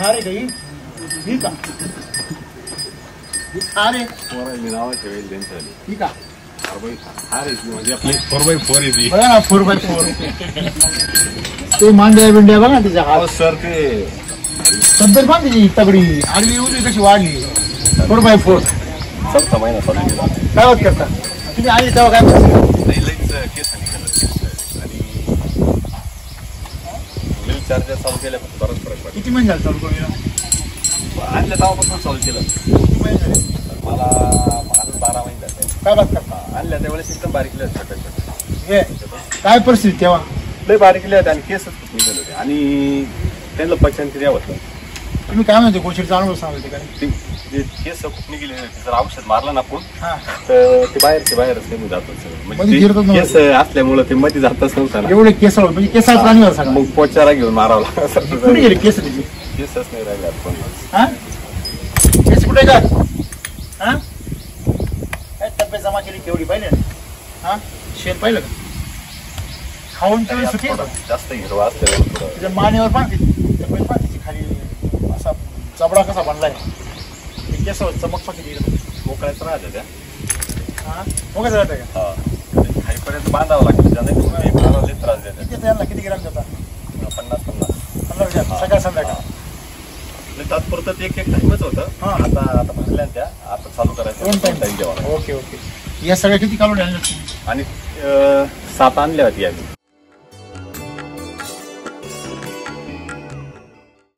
थार आहे ही का ही थार आहे पोरायला नाव ठेवेल त्यांचं ही का थार आहे म्हणजे आपली 4x4 आहे ती बघा ना 4x4 ते मांड्या बिंड्या बघा तिच्या हात सर ते तब्येत पण तिची तगडी आडवी एवढी कशी वाढली 4x4 चौथा महिना चालू केला काय होत करता तुम्ही आली तेव्हा काय नाही लगेच केस आणि मिल चार्जर चालू केल्यापासून बराच फरक पडला किती महिने झाले चालू करून आणल्या तेव्हापासून चालू केलं किती महिने झाले मला 12 महिने झाले काय बात करता आणल्या त्यावेळेस एकदम बारीकले होते हे काय परिस्थिती तेव्हा लय बारीकले होते आणि केसच खूप निघाले होते आणि त्यांना पचनक्रिया होतं तुम्ही काय म्हणते गोष्टीचा अनुभव सांगते काय ते केस खूप निघाले जर औषध मारलं ना आपण हा तर ते बाहेरच निघून जातात सगळं मध्ये गिरतच म्हणजे नव्हतं. केस असल्यामुळे ते मध्ये जातच नव्हतं ना एवढे केस म्हणजे केसाळ प्राणीवर सांगा मग पोचारा घेऊन मारावं कुठे लागलं गेले केस तिचे केसच नाही राहिले आता कोण हा केस कुठे का हा काय तब्येत जमा केली केवढी पाहिले हा शेण पाहिलं का खाऊन तेवढी सुखी जास्त हिरवा असल्यावर थोडं त्याच्या मानेवर पण तब्येत पण तिची खाली असा चबडा कसा बनलाय ते केस चमक किती मोकळ्याच राहते त्या हा मोकळ्याच राहते का हा खाईपर्यंत बांधावं लागतं त्याने मला लई त्रास देते किती त्यांना किती ग्राम देता 50 15 ग्राम सकाळ संध्याकाळ तात्पुरतं एक टाइमच होतं हा. आता भरल्या त्या आता चालू करायचं दोन टाइम टाइम जेव्हा ओके ओके या सगळ्या किती काढून आणल्या तुम्ही आणि 7 आणल्या होती आम्ही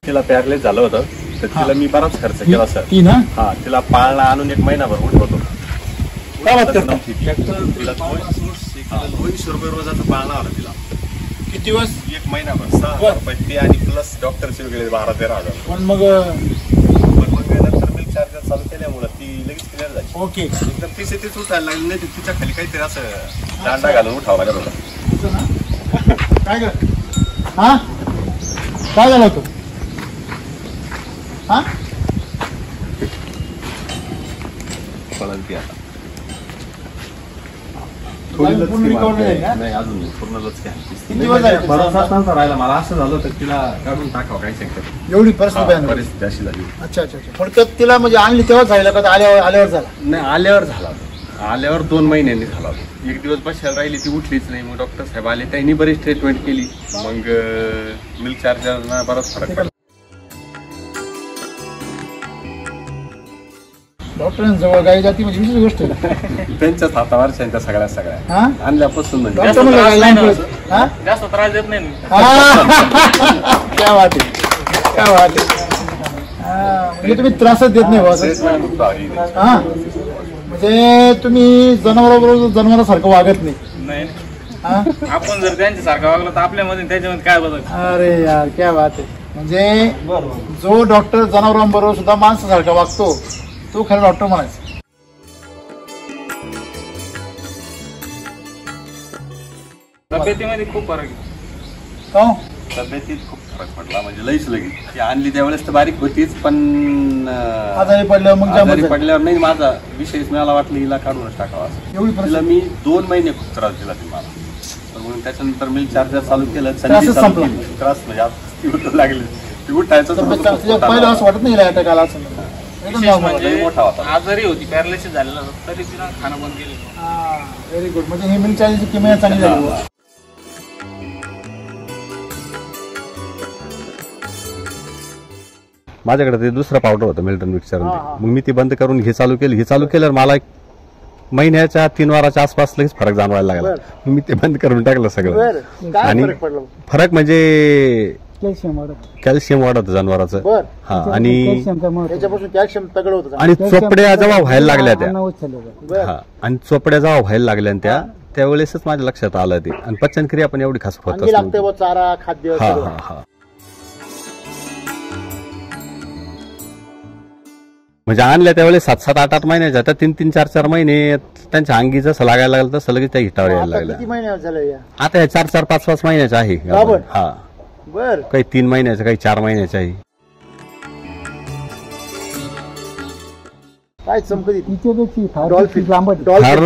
तिला पॅरलेस झालं होतं तर तिला मी बराच खर्च केला सर तीन हा तिला पाळणा आणून 1 महिनाभर उठवत होता काय बात करता? तिला 200 रुपये रोजाचा पाळणा आला तिला किती दिवस 1 महिनाभर 6 रुपये ते आणि प्लस डॉक्टरचे वेगळे 12-13 हजार पण मग पण मग नंतर मिल्क चार्जर चालू केल्यामुळे ती लगेच क्लिअर झाली ओके एकदम तीच उठायला लागली नाही तिच्या खाली काहीतरी असं दांडा घालून उठावं लागत होता काय कर हा काय झालं होतं हा पळाल ती आता पूर्ण recover नाही झाली का? नाही अजून पूर्णच किती दिवस झाले? भरोसाच नव्हता राहिला मला असं झालं होतं तिला काढून टाकावं काही शक्यता एवढी परिस्थिती परिस्थिती अशी झाली अच्छा अच्छा अच्छा थोडक्यात तिला म्हणजे आणली तेव्हाच झालं का आल्यावर झाला नाही आल्यावर झाला होता. आल्यावर 2 महिन्यांनी झाला होता. 1 दिवस बसायला राहिली ती उठलीच नाही मग डॉक्टर साहेब आले त्यांनी बरीच ट्रीटमेंट केली मग मिल्क चार्जरना बराच फरक पडला डॉक्टरांजवळ गाई जाती म्हणजे विशेष गोष्ट आहे त्यांच्याच हातावर त्यांच्या सगळ्या हा आणल्यापासून म्हणजे डॉक्टर म्हणलं गाई लहान पडत. हा? जास्त त्रास देत नाही क्या बात आहे क्या बात आहे म्हणजे तुम्ही त्रासच देत नाही बॉस ट्रीटमेंट खूप भारी आहे. हा म्हणजे तुम्ही जनावराबरोबर जनावरासारखं वागत नाही नाही हा आपण जर त्यांच्यासारखं वागलो तर आपल्यामध्ये त्याच्यामध्ये काय बदल अरे यार क्या बात आहे म्हणजे जो डॉक्टर जनावरांबरोबर सुद्धा माणसासारखा वागतो तो खरा डॉक्टर म्हणायचा तब्येतीमध्ये खूप फरक आहे का तब्येतीत खूप फरक पडला म्हणजे लईच लगेच ती आणली त्यावेळेस तर बारीक होतीच पण आजारी पडल्यावर मग आजारी जमत पडल्यावर नाही माझा विषयच मला वाटलं हिला काढूनच टाकावा असं एवढी तिला परिस्थिती मी 2 महिने खूप त्रास दिला ती मला तर मग त्याच्यानंतर मिल्क चार्जर चालू केलं त्रासच संधी चालू संपला. केली. त्रास म्हणजे आता ती उठायला लागली ती उठायचं तर तब्येत खूप तुझ्या मोठा पहिलं असं होता. वाटत नाही अटॅक आला असं एकदम विशेष normal. लई मोठा होता. म्हणजे आजारी होती पॅरालिसिस झालेला होता तरी तिला खाणं बंद केलं व्हेरी गुड म्हणजे हे मिल्क चार्जरची किंमत चांगली झाली बुवा. माझ्याकडे ते दुसरं पावडर होतं मिल्टन मिक्सर हा, हा. मग मी ती बंद करून हे चालू केल्यावर मला 1 महिन्याच्या 3 वाराच्या आसपास लगेच फरक जाणवायला लागला मग मी ते बंद करून टाकलं सगळं बरं काय आणि फरक पडला फरक म्हणजे कॅल्शियम वाढत कॅल्शियम वाढत जनावराचं बर हा आणि त्याच्यापासून कॅल्शियम तगड होतं आणि चोपड्या जेव्हा व्हायला लागल्या त्या बर हा आणि चोपड्या जेव्हा व्हायला लागल्या त्या त्यावेळेसच माझ्या लक्षात आलं ते आणि पचनक्रिया पण एवढी खास होत आणखी लागते बुवा चारा खाद्य हा सगळं. हा हा म्हणजे आणल्या त्यावेळेस 7-7, 8-8 महिन्याच्या त्या 3-3, 4-4 महिने त्यांच्या अंगी जसं लागायला लागलं तसं लगेच त्या हिटावर यायला आता किती लागल्या महिने झाले या आता 4-4, 5-5 महिन्याच्या आहे गाभण? हा बर काही 3 महिन्याच्या काही 4 महिन्याच्या आहे काय चमकत तिच्यापेक्षा फार डॉल्फिन लांबट फार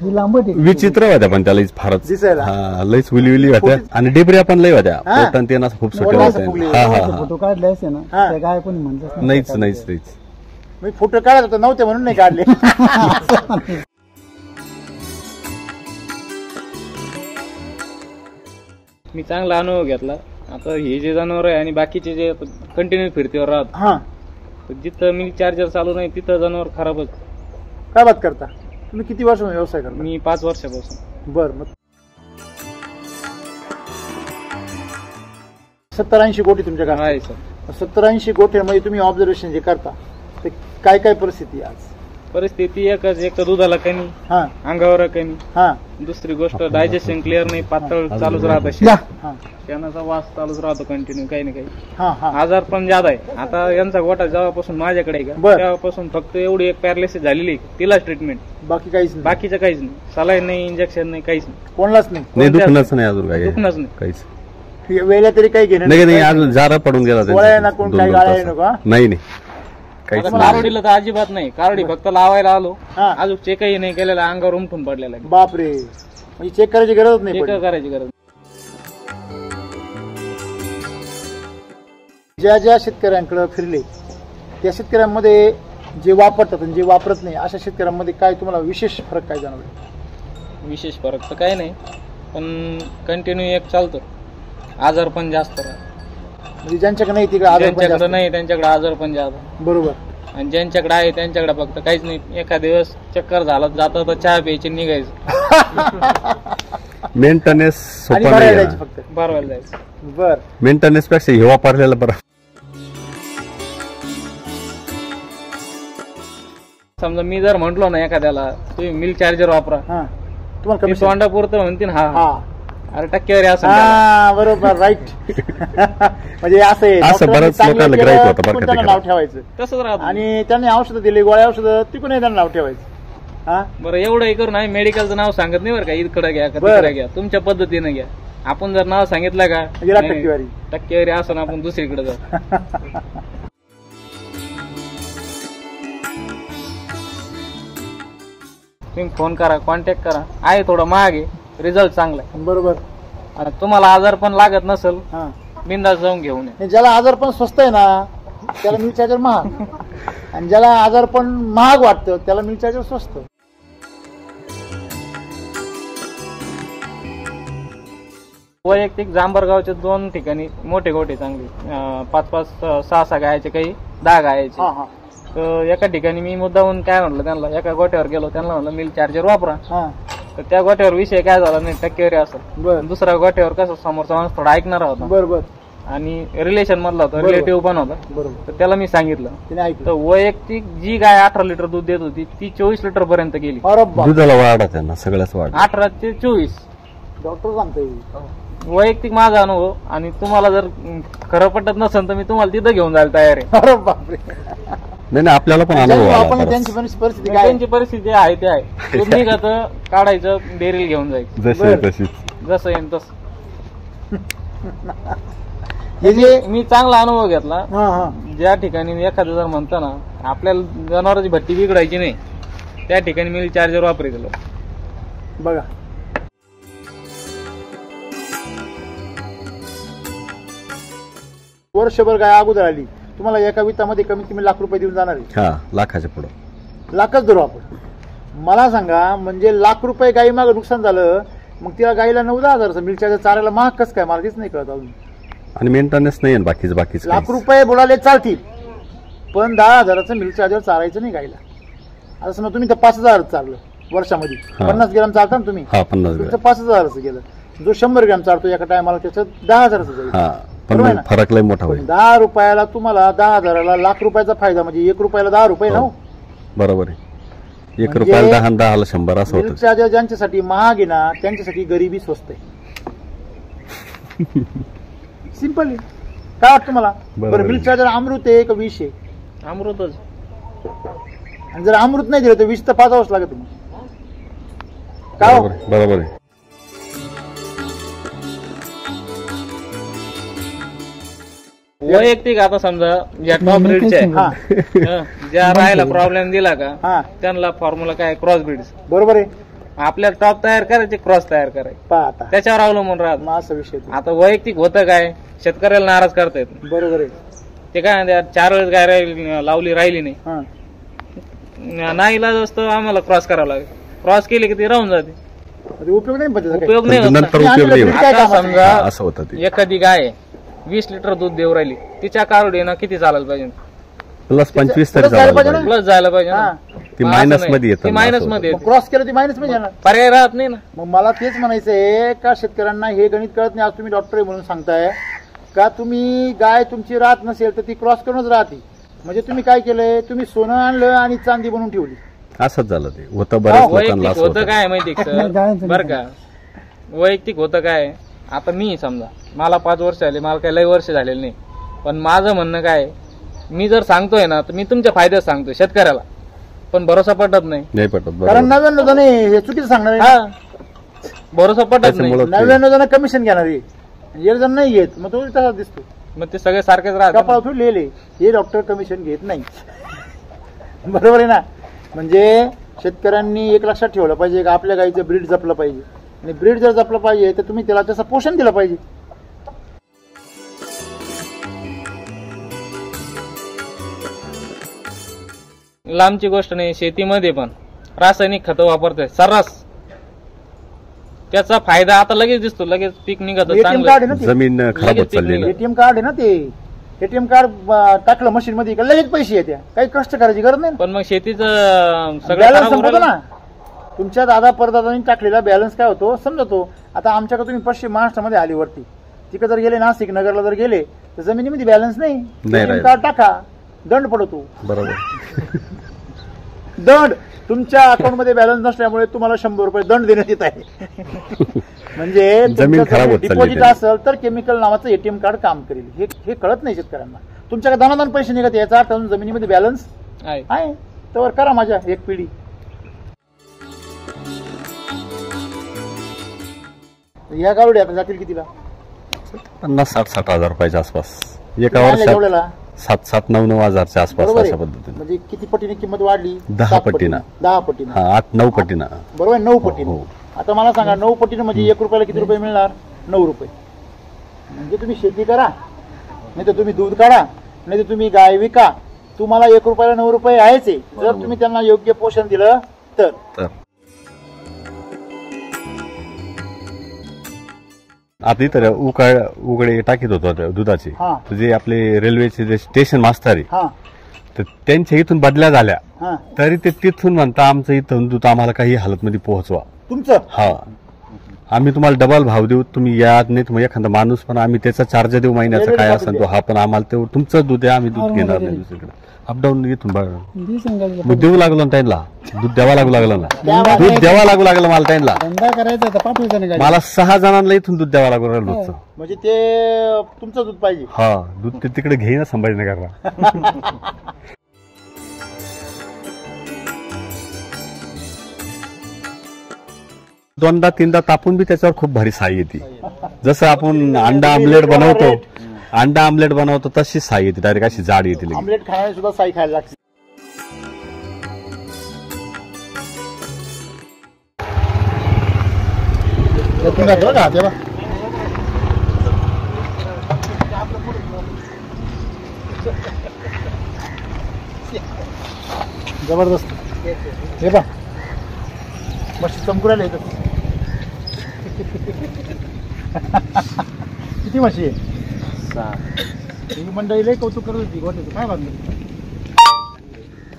ही लांबट आहे. विचित्र होत्या पण त्याला फारच दिसायला. हा, लईच विली होत्या आणि डेबऱ्या पण लई होत्या हा. पोटान ते ना खूप सुटे पोटाला होत्या. फुगली. हा हा फोटो काढले असते ना हा. त्या काय कोणी म्हणलं नाहीच मी फोटो काढत होतो नव्हते म्हणून नाही काढले. मी चांगला अनुभव घेतला. आता हे जे जनावर आहे आणि बाकीचे जे कंटिन्यू फिरतीवर राहत हा तर जिथं मिल्क चार्जर चालू नाही तिथं जनावर खराबच. काय बात करता तुम्ही किती वर्ष व्यवसाय करता? मी 5 वर्षापासून. बर मग 70-80 गोटे तुमच्या घरात आहे सर. 70-80 गोठ्यामध्ये तुम्ही ऑब्झर्वेशन जे करता ते काय काय परिस्थिती आहे आज? परिस्थिती एकच, एक तर दुधाला कमी, हा अंगावर कमी, हा दुसरी गोष्ट डायजेशन क्लिअर नाही, पातळ चालूच राहत या. हा शेणाचा वास चालूच राहतो कंटिन्यू काही ना काही. हा हा आजार पण ज्यादा आहे. आता यांचा गोठा जेव्हापासून माझ्याकडे आहे का बर. तेव्हापासून फक्त एवढी एक पॅरालिसिस झालेली आहे, तिलाच ट्रीटमेंट, बाकी काहीच नाही. बाकीचं काहीच नाही. सलाईन नाही, इंजेक्शन नाही, काहीच नाही. कोणालाच नाही. नाही दुखणंच नाही अजून काय दुखणंच नाही. काहीच वेळेला तरी काही घेणं नाही अजून जारा पडून गेला त्यांचा. गोळ्या ना कोण दोन- काही दोन गाळ्या तासात. नको, हा? नाही काहीच आता नाही. कारवडीला तर अजिबात नाही. कारवडी फक्त लावायला आलो, हा. अजून चेकही नाही केलेला, अंगावर उमटून पडलेला आहे. बापरे म्हणजे चेक करायची गरज नाही चेक पडली. करायची गरज. ज्या ज्या शेतकऱ्यांकडे फिरले त्या शेतकऱ्यांमध्ये जे वापरतात आणि जे वापरत नाही अशा शेतकऱ्यांमध्ये काय तुम्हाला विशेष फरक काय जाणवला? विशेष फरक तर काही नाही, पण कंटिन्यू एक चालतो. आजार पण जास्त राहतो. म्हणजे ज्यांच्याकडे नाही तिकडे आजार पण ज्यांच्याकडे जास्त. नाही त्यांच्याकडे आजार पण जास्त, बरोबर. आणि ज्यांच्याकडे आहे त्यांच्याकडे फक्त काहीच नाही. एखाद दिवस चक्कर झाला जातं तर चहा प्यायची निघायचं, मेंटेनन्स आणि सोपा भरायला नाही जायची फक्त. बारवायला जायचं. बर मेंटेनन्स पेक्षा हे वापरलेलं बरं. समजा मी जर म्हंटलो ना एखाद्याला तुम्ही मिल्क चार्जर वापरा, हा तुम्हाला मी कमिशन. तोंडापुरतं म्हणतील हा हा अरे टक्केवारी असं त्याला. हा बरोबर राईट. म्हणजे असं आहे, असं डॉक्टरांनी बऱ्याच चांगलं लोकांना केलं, ग्राह्य होतं बरं तिकडून का त्यांना ते नाव ठेवायचं तसंच राहतो. आणि त्यांनी औषधं दिली, गोळ्या औषधं तिकडून त्यांना नाव ठेवायचं. हा बरं एवढंही करून आम्ही मेडिकलचं नाव सांगत नाही बरं का, इकडे घ्या का बरं. तिकडे घ्या, तुमच्या पद्धतीने घ्या. आपण जर नाव सांगितलं का म्हणजे नाही, टक्केवारी. टक्केवारी असं आपण दुसरीकडे जाऊ. तुम्ही फोन करा, कॉन्टॅक्ट करा. आहे थोडं महाग आहे, रिझल्ट चांगला आहे. बरोबर. आणि तुम्हाला आजार पण लागत नसेल, हा बिंदास जाऊन घेऊन या. आणि ज्याला आजार पण स्वस्त आहे ना त्याला मिल्क चार्जर महाग, आणि ज्याला आजार पण महाग वाटतं त्याला मिल्क चार्जर स्वस्त. वैयक्तिक जांभरगावचे 2 ठिकाणी मोठे गोठे चांगले, 5-5, 6-6 गायाचे, काही 10 गायाचे. हा हा तर एका ठिकाणी मी मुद्दाहून काय म्हणलं त्यांना, एका गोठ्यावर गेलो, त्यांना म्हणलं मिल्क चार्जर वापरा. हा तर त्या गोठ्यावर विषय काय झाला नाही, टक्केवारी असेल. बर दुसऱ्या गोठ्यावर कसं समोरचा माणूस थोडा ऐकणारा होता बर बर आणि रिलेशन मधला होता, बरोबर. रिलेटिव्ह पण होता. बरोबर. तर त्याला मी सांगितलं. तिने तर ऐकलं. वैयक्तिक जी गाय 18 लिटर दूध देत होती ती 24 लिटर पर्यंत गेली. अरे बाप, दुधाला वाढा त्यांना सगळ्याच वाढ. 18 ते 24. डॉक्टर सांगतोय. वैयक्तिक माझा अनुभव. आणि तुम्हाला जर खरं पटत नसेल तर मी तुम्हाला तिथं घेऊन जायला तयार आहे. अरे बापरे. नाही आपल्याला पण अनुभव आला आपण बराच. त्यांची परिस्थिती काय आहे? त्यांची परिस्थिती आहे ते आहे. दूध निघतं, काढायचं, डेअरीला घेऊन जायचं, जशी बरं. तशीच. जसं येईल तसं. हे जे मी चांगला अनुभव घेतला. हा हा ज्या ठिकाणी एखादं जर म्हणतं ना आपल्याला जनावरांची भट्टी बिघडायची नाही, त्या ठिकाणी मिल्क चार्जर वापरायचं. बघा वर्षभर गाय अगोदर आली तुम्हाला एका वित्तामध्ये कमीत कमी लाख रुपये देऊन जाणार आहे. हा लाखाच्या पुढं. लाखच धरू आपण. मला सांगा म्हणजे लाख रुपये गाई मागं नुकसान झालं, मग तिला गाईला 9-10 मिल्क चार्जर चारायला महाग कसं काय, मला तेच नाही कळत अजून. आणि मेंटेनन्स नाही आहे बाकीच लाख रुपये बुडाले चालतील, पण 10,000चं मिल्क चार्जर चारायचं नाही गाईला. आता समजा तुम्ही तर 5,000 चारलं वर्षामध्ये, हा. 50 ग्रॅम चालता ना तुम्ही, हा 50 तुमचं ग्रॅम. 5,000चं गेलं. जो 100 ग्रॅम चालतो एका टायमाला त्याचं 10,000चं जाईल. हा पण बरोबर आहे मग ना? फरक लय मोठा होईल. 10 रुपयाला तुम्हाला 10,000ला लाख रुपयाचा फायदा, म्हणजे 1 रुपयाला 10 रुपये ना. हो. बरोबर आहे. 1 म्हणजे रुपयाला 10 आणि 10ला 100 असं मिल्क होतं. चार्जर ज्यांच्यासाठी महाग आहे ना त्यांच्यासाठी गरिबी स्वस्त आहे. सिंपल आहे. काय वाटतं मला? बरोबर बरं आहे. मिल्क चार्जर अमृत आहे का विष आहे? अमृतच. आणि जर अमृत नाही दिलं तर विष तर पाजावंच लागत मग. काय हो? बरोबर आहे. वैयक्तिक आता समजा या टॉप ब्रीडच्या हा ज्या राहायला प्रॉब्लेम दिला का हा त्यांना फॉर्म्युला काय क्रॉस ब्रीड बरोबर आहे. आपल्याला टॉप तयार करायचे क्रॉस तयार करायचे पहा आता त्याच्यावर अवलंबून राहत. मग असा विषय ते. आता वैयक्तिक होतं काय शेतकऱ्याला नाराज करता येत नाही. बरोबर आहे. ते काय म्हणते, 4 वेळेस गाय लावली राहिली नाही हा नाही इलाज असतो आम्हाला क्रॉस करावं लागेल. क्रॉस केली की ती राहून जाते. म्हणजे उपयोग नाही पद्धत काही. उपयोग नाही होत ना. नंतर उपयोग नाही होत. काय आता कामाचं? समजा असं होतं ते. एखादी गाय 20 लिटर दूध देऊ राहिली तिच्या कारोडीनं किती चालायला पाहिजे प्लस 25 तरी प्लस जायला चालायला पाहिजे ना? पाहिजे. प्लस जायला पाहिजे हा. ना. ती मग मायनस असं मध्ये नाही. येतं ती ना, मायनस असं मध्ये मग येते. क्रॉस केलं ती मायनस मध्ये येणार. पर्याय राहत नाही ना. मग मला तेच म्हणायचंय का शेतकऱ्यांना हे गणित कळत नाही. आज तुम्ही डॉक्टर आहे म्हणून सांगताय का तुम्ही गाय तुमची राहत नसेल तर ती क्रॉस करूनच राहते. म्हणजे तुम्ही काय केलंय, तुम्ही सोनं आणलं आणि चांदी बनवून ठेवली. असंच झालं ते होतं बऱ्याच लोकांना वैयक्तिक असं होतं होतं. काय माहिती का नाही, गायचं सर बरं का वैयक्तिक होतं काय. आता मी समजा मला 5 वर्ष झाले, मला काही लय वर्ष झालेले नाही, पण माझं म्हणणं काय मी जर सांगतोय ना तर मी तुमच्या फायद्यात सांगतोय शेतकऱ्याला, पण भरोसा पटत नाही. नाही पटत कारण बरोबर. 99 जण हे चुकीचं सांगणार आहे. हा भरोसा पटत नाही. त्याच्यामुळं ते- 99 जण कमिशन घेणार आहे, 1 जण नाही घेत. मग तो तसा दिसतो. मग ते सगळे सारखेच कपाळ राहतात. थोडी लिहिले हे डॉक्टर कमिशन घेत नाही. बरोबर आहे ना. म्हणजे शेतकऱ्यांनी एक लक्षात ठेवलं पाहिजे का आपल्या गाईचं ब्रीड जपलं पाहिजे, आणि ब्रीड जर जपलं पाहिजे तर तुम्ही त्याला तसं पोषण दिलं पाहिजे. लांबची गोष्ट नाही, शेतीमध्ये पण रासायनिक खतं वापरते सर्रास. त्याचा फायदा आता लगेच दिसतो, लगेच पीक निघत एटीएम कार्ड आहे ना ते. जमीन खराब लगेच होत चालली ना. एटीएम कार्ड आहे ना ते. एटीएम कार्ड टाकलं मशीन मध्ये का लगेच पैसे येत्या. काही कष्ट करायची गरज नाही. पण मग शेतीचं सगळं बॅलन्स खराब होऊन संपतो राहिलं. ना. तुमच्या दादा परदादांनी टाकलेला बॅलन्स काय होतो समजतो. आता आमच्याकडे तुम्ही पश्चिम महाराष्ट्रामध्ये आली वरती, तिकडे जर गेले नाशिक नगरला जर गेले तर जमिनीमध्ये बॅलन्स नाही. एटीएम राहिलं. कार्ड टाका, दंड पडतो. बरोबर. दंड तुमच्या अकाउंटमध्ये बॅलन्स नसल्यामुळे तुम्हाला 100 रुपये दंड देण्यात येत आहे. म्हणजे जमीन खराब होत चालली डिपॉझिट आहे. असेल तर केमिकल नावाचं एटीएम कार्ड काम करेल. हे कळत नाही शेतकऱ्यांना. तुमच्याकडे दानादान पैसे निघत याचा अर्थ अजून जमिनीमध्ये बॅलन्स आहे. आहे. तर करा माझ्या एक पिढी. या गावडे आता जातील कितीला? 50-60 हजार रुपयाच्या आसपास एका आणल्या वर्षात. जेवढ्याला 7-9 हजारच्या आसपास बरोबर अशा आहे. पद्धतीने. म्हणजे किती पटीने किंमत वाढली? 10 7 पटीनं. 10 पटीनं. हा 8-9 पटीनं. बरोबर आहे, 9 पटीनं. हो. आता मला सांगा 9 पटीनं म्हणजे 1 रुपयाला किती रुपये मिळणार? 9 रुपये. म्हणजे तुम्ही शेती करा, नाही तर तुम्ही दूध काढा, नाही तर तुम्ही गाय विका, तुम्हाला 1 रुपयाला 9 रुपये आहेच आहे. जर तुम्ही त्यांना योग्य पोषण दिलं तर. आपली तर उघडे टाकीत होतो दुधाचे. हा. तर जे आपले रेल्वेचे जे स्टेशन मास्तर आहे हा तर त्यांच्या इथून बदल्या झाल्या हा तरी ते तिथून म्हणता आमचं इथून दूध आम्हाला काही हालत मध्ये पोहोचवा. तुमचं हा आम्ही तुम्हाला डबल भाव देऊ, तुम्ही यात नाही तुम्ही एखादा माणूस पण आम्ही त्याचा चार्ज देऊ महिन्याचा काय असेल तो. हा पण आम्हाला तेवढं तुमचं दूध आहे, आम्ही दूध घेणार नाही दुसरीकडे. अपडाऊन इथून मग देऊ लागलो ना त्यांना, दूध द्यावा लागू लागलं ना, दूध द्यावा लागू लागलं मला त्यांना. धंदा करायचा तर पाठवायचा नाही गाडी. मला 6 जणांना इथून दूध द्यावा लागू राहिलं दूधचं. म्हणजे ते तुमचं दूध पाहिजे. हा दूध ते तिकडे घेईना संभाजीनगरला. दोनदा 3दा तापून बी त्याच्यावर खूप भारी साई येते. जसं आपण अंडा आमलेट बनवतो तशी साई येते, डायरेक्ट अशी जाड येते लगेच. आमलेट खाणारे सुद्धा साई खायला लागते. जबरदस्त. हे बा मस्त चमकू राहिले. किती म्हशी आहे? ही मंडळी लय कौतुक करत होती गोट्याचं. काय बांधलं?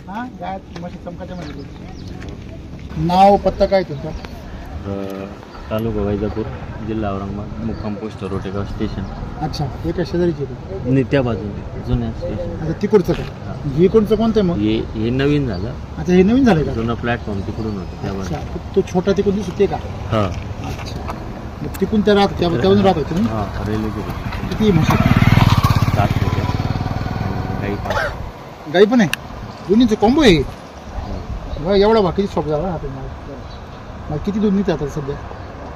हा गाय म्हशी चमकाच्या म्हणजे. नाव पत्ता काय तुमचा? तालुका वैजापूर, जिल्हा औरंगाबाद, मुक्काम पोस्ट रोटेगाव स्टेशन. अच्छा, हे काय शेजारीची आहे? नाही त्या बाजूने जुन्या स्टेशन. अच्छा, तिकडचं काय? हे कोणचं कोणतं आहे मग? हे नवीन झालं. अच्छा, हे नवीन झालंय का? जुना प्लॅटफॉर्म तिकडून होतं त्या बाजूने. अच्छा, तो छोटा तिकडून दिसत ते का? हा अच्छा, मग तिकडून त्या राहत त्यावरून राहत होते ना? हा रेल्वे गेली किती म्हशी? 7 होत्या. काही 5. गाई पण आहे? दोन्हीचं कॉम्बो आहे. बघा एवढा बाकीची शॉप झाला ना. मग किती दूध निघते आता सध्या?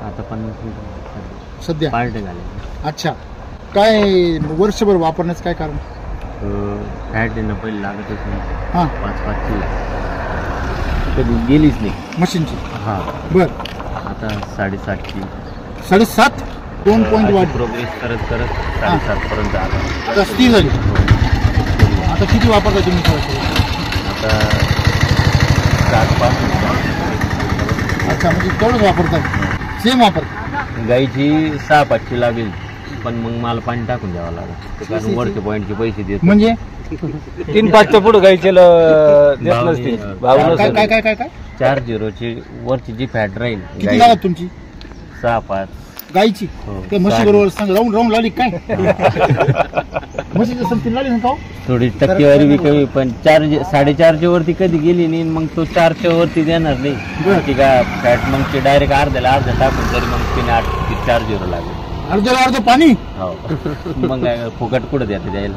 आता 50 लिटर सध्या? पार्टे झाले. अच्छा, काय वर्षभर वापरण्याचं काय कारण? फॅट आहे ना पहिले लागतच नाही, हां 5-5ची कधी गेलीच नाही. मशीनची. हां बर आता 7.5ची 7.5 2 पॉईंट वाढ. प्रोग्रेस करत करत 7.5 पर्यंत आला. 30 झाली. आता किती वापरता तुम्ही सरासरी? आता 7-5. अच्छा म्हणजे तेवढंच वापरताय, सेम वापरता. गाईची 6-5ची लागेल, पण मग मला पाणी टाकून द्यावं लागेल कारण वरच्या पॉईंटचे पैसे देत म्हणजे 3-5च्या पुढे गाईचे देत भाव नसतील. नाही. भाव काय नसेल. काय काय काय काय 4-0ची वरची जी फॅट राहील किती गाई लागत तुमची 6-5. गाईची? हो. ते म्हशी बरोबर सांग राऊंड राऊंड लावली काय? म्हशीचं समथिंग लावली ना का हो? थोडी टक्केवारी बी कमी, पण 4-4.5च्या वरती कधी गेली नाही, मग तो 4च्या वरती देणार बरं. नाही ती का फॅट. मग ते डायरेक्ट अर्धा टाकून तरी मग तिने 4-0 लागेल. अर्ध्याला अर्ध पाणी. हो मग काय फुकट कुठं द्यायचं द्यायला.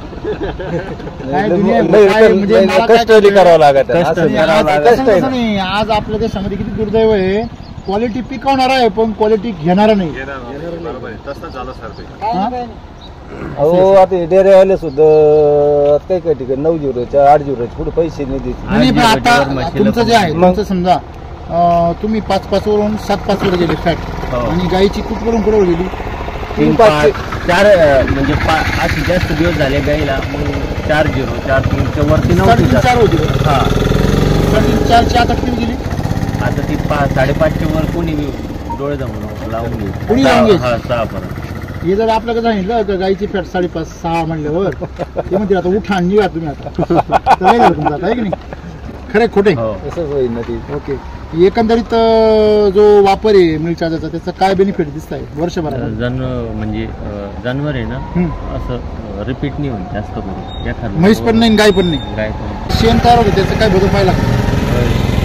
काय दुनिया आहे, लय काय म्हणजे लय मला काय कष्ट बी करावं लागत आहे. कष्ट असं बी करावं आज लागत तसं आहे. नाही. आज आपल्या देशामध्ये किती दुर्दैव आहे, क्वालिटी पिकवणारा आहे पण क्वालिटी घेणारा नाही. हा? अहो आता हे डेअरीवाले सुद्धा आता काही काही ठिकाणी 9-0च्या 8-0च्या पुढे पैसे नाही देत. नाही पण आज आता रोटीवर म्हशीला तुमचं जे आहे, मग- तुमचं समजा तुम्ही 5-5 वरून 7-5 वर गेले फॅट, हो. आणि गाईची कुठवरून कुठवर गेली? 3-5-4 म्हणजे अशी जास्त दिवस झाले गाईला, मग 4-0 4-3च्या वरती नव्हती जात. 4.5 होती. हा 4.5ची आता किती गेली? आता ती 5-5.5च्या वर कोणी डोळे जमून लावून घेईल. कोणी लावून घेईल? हा 6पर्यंत. हे जर आपल्याकडे सांगितलं का गाईची फॅट 5.5-6 म्हणल्यावर ते म्हणतील आता उठा आणि निघा तुम्ही आता. तर नाही झालं तुमचं आता, आहे की नाही? खरे खोटे? हो तसंच होईल ना ती. ओके. एकंदरीत जो वापर आहे मिल्क चार्जरचा, त्याचा काय बेनिफिट दिसत आहे वर्षभरात? म्हणजे जानवर आहे ना हम्म. असं रिपीट नाही होत जास्त करून. एखादं म्हैस पण नाही गाय पण नाही. गाय पण शेण तयार होतं, त्याचं काय बदल पाहिला?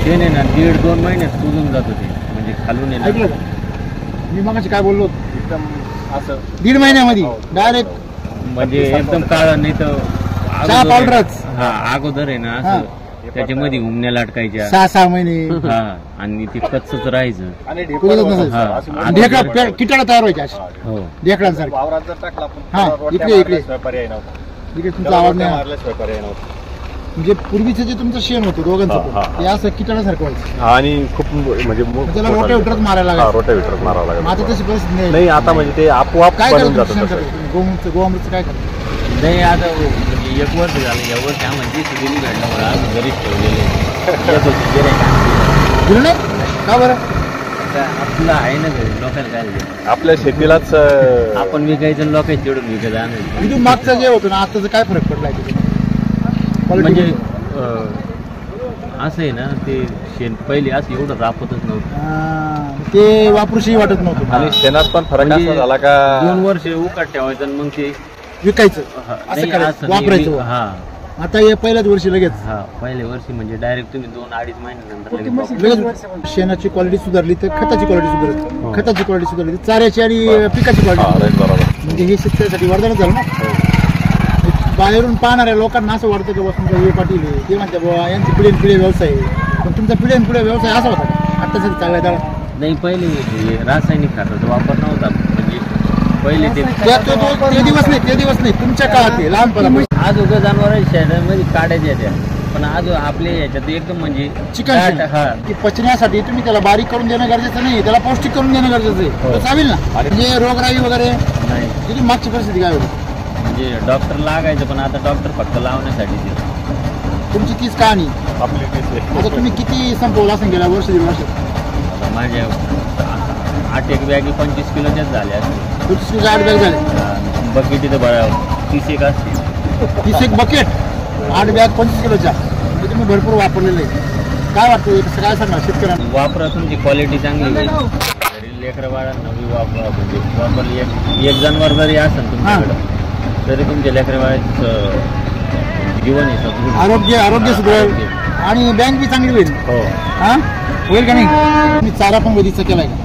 ते नाही ना 1.5-2 महिन्यात कुजून जात होते, म्हणजे खालून आहे ऐकलं ना. का? मी मगाशी काय बोललो होतो? एकदम असं 1.5 महिन्यामध्ये डायरेक्ट म्हणजे एकदम काळा नाही तर चहा अगोदर- पावडरच. हा अगोदर आहे ना असं त्याच्यामध्ये उमण्या लाटकायच्या. 6 महिने हा आणि ते कच्चच राहायचं. कुठं नसायचं. हा ढेकळा किटाळा तयार व्हायचे असे हो ढेकळांसारखे. वावरात जर टाकला आपण, हा, रोट्या इकडे- मारल्याशिवाय पर्याय नव्हता. इकडे तुमचा आवाज नाही आला. मारल्याशिवाय पर्याय नव्हता. म्हणजे पूर्वीचं जे तुमचं शेण होतं दोघांचं हा, पण, ते असं किटाळासारखं व्हायचं. आणि खूप म्हणजे त्याला रोट्या विटरत मारायला लागायचं. रोट्याविटरच मारावं लागेल. आता तशी परिस्थिती नाही. नाही आता म्हणजे ते आपोआप काय बनून करतो जातं तसं. गोमूत्रचं काय करतो? नाही आता म्हणजे 1 वर्ष झालं. या वर्षी आम्हाला जी सुविधा भेटल्यामुळे आम्ही घरीच ठेवलेले येत होते गिऱ्हाईक. दिलं नाही का बरं? आपलं आहे ना घरी, लोकांना काय द्यायचं? आपल्या शेतीलाच आपण विकायचं लोकांची चिडून विकत आणायचं. इथून मागचं जे होतं ना आताचं काय फरक पडलाय त्याच्यात? म्हणजे Quality असं आहे ना, ते शेण पहिले असं एवढं रापतच नव्हतं. ते वापरूशी वाटत नव्हतं. आणि शेणात पण फरक म्हणजे असा झाला का 2 वर्ष उकाट ठेवायचं आणि मग ते विकायचं नाही, असं करायचं, असं वापरायचं. नाही. हा आता हे पहिल्याच वर्षी लगेच पहिल्या वर्षी म्हणजे डायरेक्ट तुम्ही 2-2.5 महिन्यानंतर लगेच वापरा. लगेच शेणाची क्वालिटी सुधारली तर खताची क्वालिटी सुधारली, हो. खताची क्वालिटी सुधारली तर चाऱ्याची आणि पिकाची हा, क्वालिटी. right, बरोबर. म्हणजे हे शेतकऱ्यासाठी वरदानच झालं ना. बाहेरून पाहणाऱ्या लोकांना असं वाटतं की बाबा तुमचा हे पाटील आहे, ते म्हणतात बाबा यांचे पिढी व्यवसाय आहे, पण तुमचा पिढी व्यवसाय असा होता का आत्तासाठी चांगला त्याला? नाही पहिले हे रासायनिक खताचा वापर नव्हता. म्हणजे पहिले ते ते दिवस नाही तुमच्या काळात ते लहानपणा. आज उगा जनावर शेणामध्ये काढायच्या त्या, पण आज आपल्या याच्यात एकदम म्हणजे चिकन हा की पचण्यासाठी तुम्ही त्याला बारीक करून देणं गरजेचं नाही, त्याला पौष्टिक करून देणं गरजेचं आहे. तो चालेल ना. म्हणजे रोगराई वगैरे नाही. तिथून मागची परिस्थिती काय होती? म्हणजे डॉक्टर लागायचं, पण आता डॉक्टर फक्त लावण्यासाठी ते. तुमची तीच कहाणी. आपली तीच आहे. आता तुम्ही किती संपवला असेल गेल्या वर्ष 1.5 वर्ष? आता माझ्या 8 बॅगी 25 किलोच्याच झाल्या. 8 बॅग झाले. बकेट इथं 30 असते. 30 बकेट 8 बॅग 25 किलोच्या. म्हणजे तुम्ही भरपूर वापरलेलं आहे. काय वाटतं कसं काय सांगणार शेतकऱ्यांना? वापरा, तुमची क्वालिटी चांगली होईल. घरी लेकरं बाळांना नवी वापरा. म्हणजे वापरली एक जनावर जरी असेल तुमच्याकडं तरी तुमच्या लेकरं बाळाचं जीवन आहे सगळं. आरोग्य सुधारेल आणि बँक बी चांगली होईल. हो. हा होईल का नाही? मी चारा पण वधीचा केलाय का?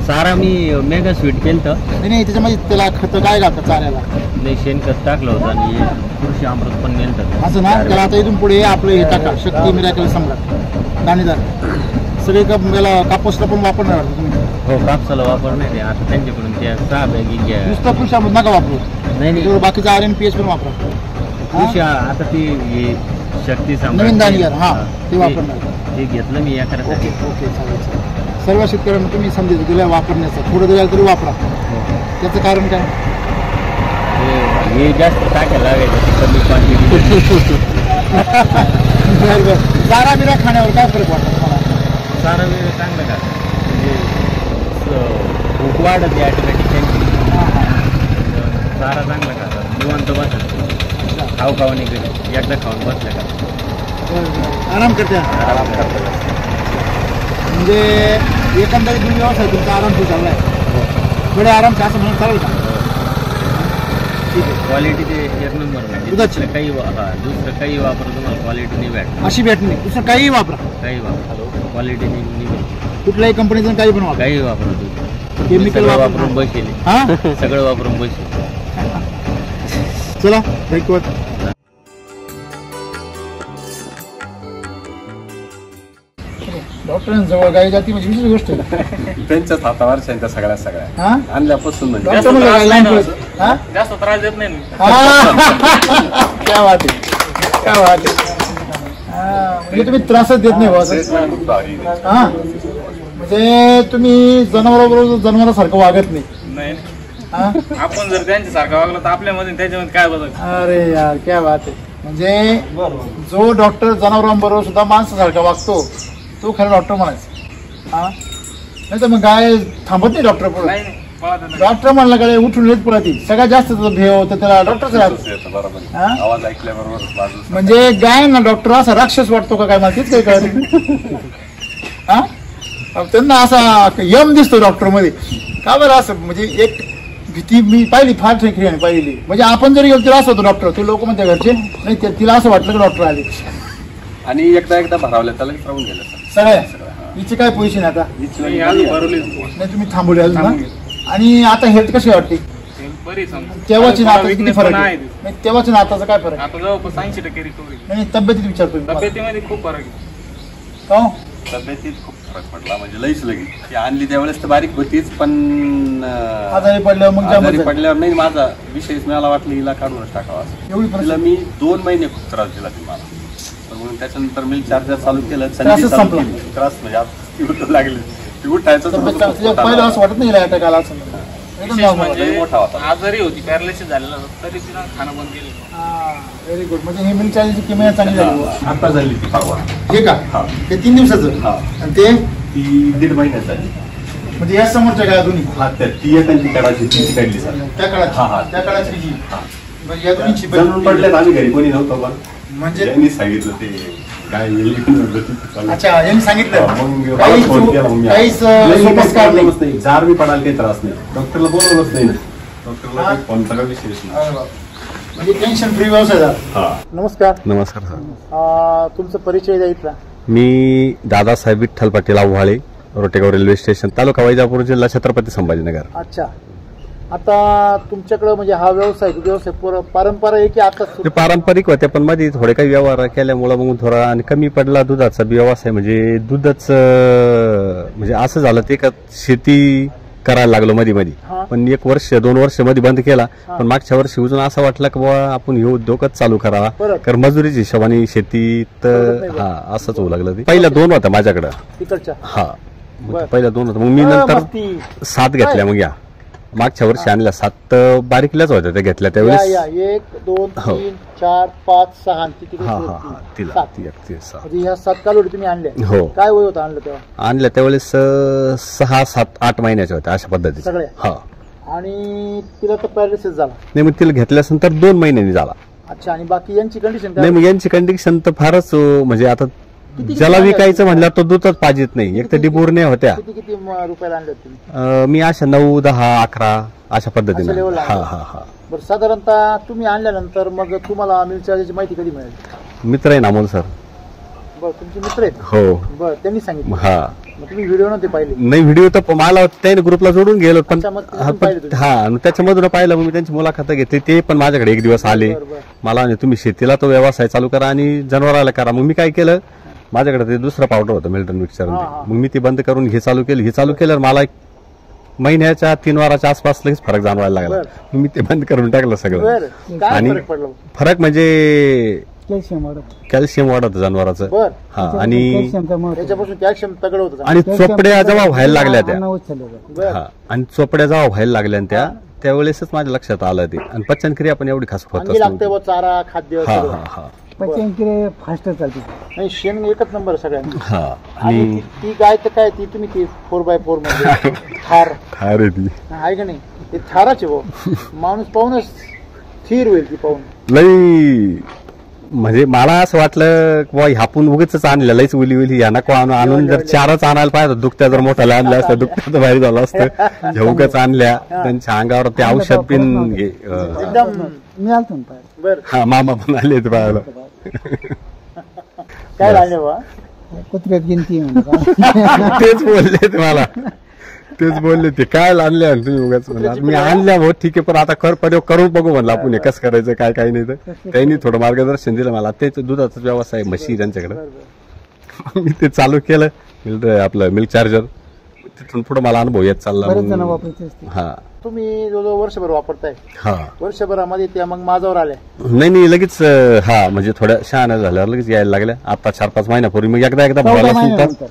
चारा मी मेगा स्वीट केलं तर नाही त्याच्यामध्ये त्याला खतं काय घालतात चाऱ्याला? नाही शेणखत टाकलं होतं आणि कृषी अमृत पण नेलं. असं ना, त्याला आता इथून पुढे आपलं हे टाका शक्ती मिराकल सम्राट दाणेदार सगळे याला कापूसला पण वापरणार तुम्ही. हो कापसाला वापर नाही ते आता त्यांच्याकडून त्या 6 बॅगी घ्या. नुसतं कृषामृत नका वापरू, नाही नाही त्याच्यावर बाकीचं RNPH पण वापरा. कृषी आता ती हे शक्ती सम्राट नवीन दाणेदार, हा, ते वापरणार. ते घेतलं मी एकरासाठी. ओके चालेल. सर्व शेतकऱ्यांना तुम्ही संदेश दिला वापरण्याचा, थोडं दिलं तरी वापरा. त्याचं कारण काय? हे जास्त टाकायला लागायचं ते कमी क्वांटिटी. बरं बरं. चारा बिरा खाण्यावर काय फरक वाटतो तुम्हाला? चारा वेळ चांगलं का म्हणजे भूक वाढत आहे ऑटोमॅटिक त्यांची. चारा चांगला का निवांत बसत खाऊ नाही गेले एकदा खाऊन बसल्या का आराम करते. म्हणजे एकंदरीत तुम्ही व्यवसाय तुमचा आरामशीर चाललाय, थोडे आरामचे असं म्हणून चालेल का? ठीक आहे. क्वालिटी ते एक नंबर म्हणजे दुधाची? दुसरं काही वापरा तुम्हाला क्वालिटी नाही भेटणार. अशी भेट नाही, दुसरं काही वापरा, काही वापरा क्वालिटी नाही भेटणार. कुठल्याही कंपनीचं काही पण वापरा, काही वापरा तुम्ही केमिकल सगळं वापरून वापरून बसले. हा. सगळं वापरून बसले. चला धन्यवाद. डॉक्टरांजवळ गाई जाती म्हणजे विशेष गोष्ट आहे. त्यांच्याच हातावर त्यांच्या सगळ्या हा? आणल्यापासून म्हणजे डॉक्टर म्हणलं गाई लहान पडत. हा? जास्त त्रास देत नाही मी. क्या बात आहे, क्या बात आहे. म्हणजे तुम्ही त्रासच देत नाही बॉस. हा, म्हणजे तुम्ही जनावराबरोबर जनावरासारखं वागत नाही. नाही हा? आपण जर त्यांच्यासारखं वागलो तर आपल्यामध्ये त्याच्यामध्ये काय बदल? अरे यार क्या बात आहे. म्हणजे जो डॉक्टर जनावरांबरोबर सुद्धा माणसासारखा वागतो तो खरा डॉक्टर म्हणायचा. हा, नाही तर मग गाय थांबत नाही डॉक्टर पुढे. नाही पळत नाही. डॉक्टर म्हणला गाडी उठून येत पळती. सगळ्यात जास्त भेव होतं त्याला डॉक्टरच राहतो. हा? आवाज ऐकल्याबरोबर म्हणजे गाय ना डॉक्टर असा राक्षस वाटतो का काय, मला तेच काही कळत नाही. हा, त्यांना असा यम दिसतो डॉक्टर मध्ये का बरं असं? म्हणजे एक भीती मी पाहिली, फार ठिकाणी पाहिली. म्हणजे आपण जरी गेलो तिला असं होतं डॉक्टर, ते लोक म्हणते घरचे नाही, तिला असं वाटलं की डॉक्टर आले. आणि एकदा भरावलं त्याला राहून गेलं सगळ्या हिची काय पोझिशन आता? मी अजून भरवली नाही तुम्ही थांबवले अजून ना? आणि आता हेल्थ कशी वाटते? बरी समजा. तेव्हाची ना आता किती weakness फरक पण आहे? आहे. नाही, तेव्हाची ना आताचा काय फरक आहे? आता जवळपास 80% रिकव्हरी. नाही तब्येतीत विचारतो मी. तब्येतीमध्ये खूप फरक आहे. का हो? तब्येतीत खूप फरक पडला म्हणजे लईच लगेच. ती आणली त्यावेळेस तर बारीक होतीच, पण आजारी पडल्यावर मग जाम आजारी होतं. पडल्यावर नाही माझा विषयच मला वाटलं हिला काढूनच टाकावा असं. एवढी तिला परिस्थिती मी 2 महिने खूप त्रास दिला ती मला. पण मग त्याच्यानंतर मिल्क चार्जर चालू केलं, त्रासच संधी चालू संपला. केली. त्रास म्हणजे आता ती उठू लागली, ती उठायचं तब्येत चांगली. पहिलं असं वाटत नाही अटॅक आला असं. एकदम विशेष normal. म्हणजे मोठा होता. आजारी होती, पॅरालिसिस झालेला होता, तरी तिला खाणं बंद केलं. Very good. म्हणजे हे मिल्क चार्जरची किंमत चांगली झाली. आता झाली ती परवा. हे का? हा. ते 3 दिवसाचं. हा. आणि ते ती 1.5 महिन्यात झाली. म्हणजे या समोरच्या गाय दोन्ही हा, ती एक आणि ती काढायची ती काढली सर. त्या काळात हा, हा. त्या काळात जी हा. म्हणजे या दोन्हीची जणून पडल्यात आम्ही घरी कोणी नव्हतं, पण म्हणजे त्यांनी सांगितलं ते काय येईल. अच्छा यांनी सांगितलं मग काहीच फोन केला मग मी. काहीच नाही, सोपस्कार काही नाही. प्रॉब्लेमच नाही. जार बी पडायला काही त्रास नाही. डॉक्टरला बोलवलंच नाही ना. डॉक्टरला हा. काही फोनचा काही विषयच नाही. अरे बाप. म्हणजे टेन्शन फ्री व्यवसाय झाला. हा. नमस्कार. नमस्कार सर. तुमचा परिचय द्या इथला. मी दादासाहेब विठ्ठल पाटील आव्हाळे, रोटेगाव रेल्वे स्टेशन, तालुका वैजापूर, जिल्हा छत्रपती संभाजीनगर. अच्छा, आता तुमच्याकडे म्हणजे हा व्यवसाय पारंपरिक आहे की आता ते पारंपरिक होते, पण मध्ये थोडे काही व्यवहार केल्यामुळे मग थोडा आणि कमी पडला दुधाचा व्यवसाय. म्हणजे दूधच म्हणजे असं झालं ते का शेती करायला लागलो मध्ये हा. पण 1 वर्ष 2 वर्ष मध्ये बंद केला. पण मागच्या वर्षी अजून असं वाटलं की बाबा आपण हे उद्योगच चालू करावा, बरं. कारण मजुरीची हिशोबाने शेती परवडत नाही तर हा असंच होऊ लागलं. ते पहिल्या 2 होत्या माझ्याकडं. तिकडच्या हा, मग बरं. पहिल्या 2 होत्या. मग मी नंतर मस्ती. 7 घेतल्या. मग या मागच्या वर्षी आणल्या 7 बारीकल्याच होत्या त्या घेतल्या या त्यावेळेस. या 1 2 हो. 3 4 5 6 ती तिकडे हा सोड हा तीन. हा तिला सात. ती एक, ती 6 म्हणजे ह्या 7 कालोडी तुम्ही आणल्या. हो. काय वय होतं आणलं तेव्हा? आणल्या त्यावेळेस 6 7 8 महिन्याच्या होत्या अशा पद्धतीच्या. सगळ्या? हा. आणि तिला तर पॅरालिसिस झाला. नाही मग तिला घेतल्यानंतर 2 महिन्यांनी झाला. अच्छा, आणि बाकी यांची कंडिशन नाही काय? मग यांची कंडिशन तर फारच म्हणजे आता ज्याला विकायचं म्हणलं तो दूधच पाहिजेत नाही. एक तर डिबोरण्या होत्या. किती रुपयाला आणले तुम्ही? मी अशा 9 10 11 अशा अशा पद्धतीने. level ला हा आणल्या. हा हा. बरं, साधारणतः तुम्ही आणल्यानंतर मग तुम्हाला मिल्क चार्जरची माहिती कधी मिळेल? मित्र आहे ना अमोल सर. बरं, तुमचे मित्र आहेत? हो. बरं, त्यांनी सांगितलं. हा. मग तुम्ही व्हिडिओ नव्हते पाहिले? नाही व्हिडिओ तर मला त्याने ग्रुपला जोडून गेलो, पण त्याच्यामध्ये हा, पाहिलं तुम्ही? हा आणि त्याच्यामधून पाहिलं. मग मी त्यांची मुलाखत घेतली. ते पण माझ्याकडे एक दिवस आले. बरं, बरं. मला म्हणजे तुम्ही शेतीला तो व्यवसाय चालू करा आणि जनावराला करा. मग मी काय केलं, माझ्याकडे ते दुसरं पावडर होतं मिल्टन मिक्सचर. हा, हा. मग मी ते बंद करून हे चालू केलं. हे चालू केल्यावर मला महिन्याच्या 3 वाराच्या आसपास लगेच फरक जाणवायला लागला. मी ते बंद करून टाकलं सगळं. बरं काय आणि फरक पडला? फरक म्हणजे कॅल्शियम वाढत. कॅल्शियम वाढत जनावराचं. बर हा आणि कॅल्शियमचं महत्व. त्याच्यापासून कॅल्शियम तगड होतं. आणि चोपड्या जेव्हा व्हायला लागल्या त्या, अन्न उचललं जातं. बर हा आणि चोपड्या जेव्हा व्हायला लागल्या त्या त्यावेळेसच माझ्या लक्षात आलं ते. आणि पचनक्रिया पण एवढी खास होत अंगी लागते व चारा खाद्य हा सगळं. हा हा पचनक्रिया फास्ट चालते. नाही शेण एकच नंबर सगळ्यांनी. हा आणि आणि ती गाय तर काय ती तुम्ही ती 4x4 मध्ये थार अरे ती आहे का नाही? ते थाराचे भाऊ माणूस पाहूनच स्थिर होईल ती पाहून. लई म्हणजे मला असं वाटलं की बाई आपण उगीच आणलं लईच उली या नको आणून जर 4च आणायला पाहिजे दुखत्या जर मोठ्याला आणल्या असतं दुखत्याचं बाहेर झालं असतं. झेवकच आणल्या त्यांच्या अंगावर ते औषध पिन एकदम मी आलतो ना पाहायला. बर हा मामा पण आले होते पाहायला. काय राहिले बा? कुत्र्यात गिनती आहे म्हणून. तेच बोलले ते मला. तेच बोलले ते काय आणले तुम्ही उगाच म्हणला. मी आणल्या भाऊ ठीक आहे पण आता प्रयोग करून बघू म्हणलं आपण हे कसं करायचं काय काही नाही. तर त्यांनी थोडं मार्गदर्शन दिलं मला. तेच दुधाचा व्यवसाय म्हशी त्यांच्याकडे. मी ते चालू केलं आपलं मिल्क चार्जर. तिथून पुढे मला अनुभव येत चालला. बरेच जण वापरते असते. हा तुम्ही जवळजवळ वर्षभर वापरताय. हा वर्षभरामध्ये त्या मग माझ्यावर आल्या. नाही लगेच हा म्हणजे थोड्या शहाण्या झाल्यावर लगेच यायला लागल्या. आता 4-5 महिन्यापूर्वी मग एकदा 14 भरला नंतर महिन्यानंतर.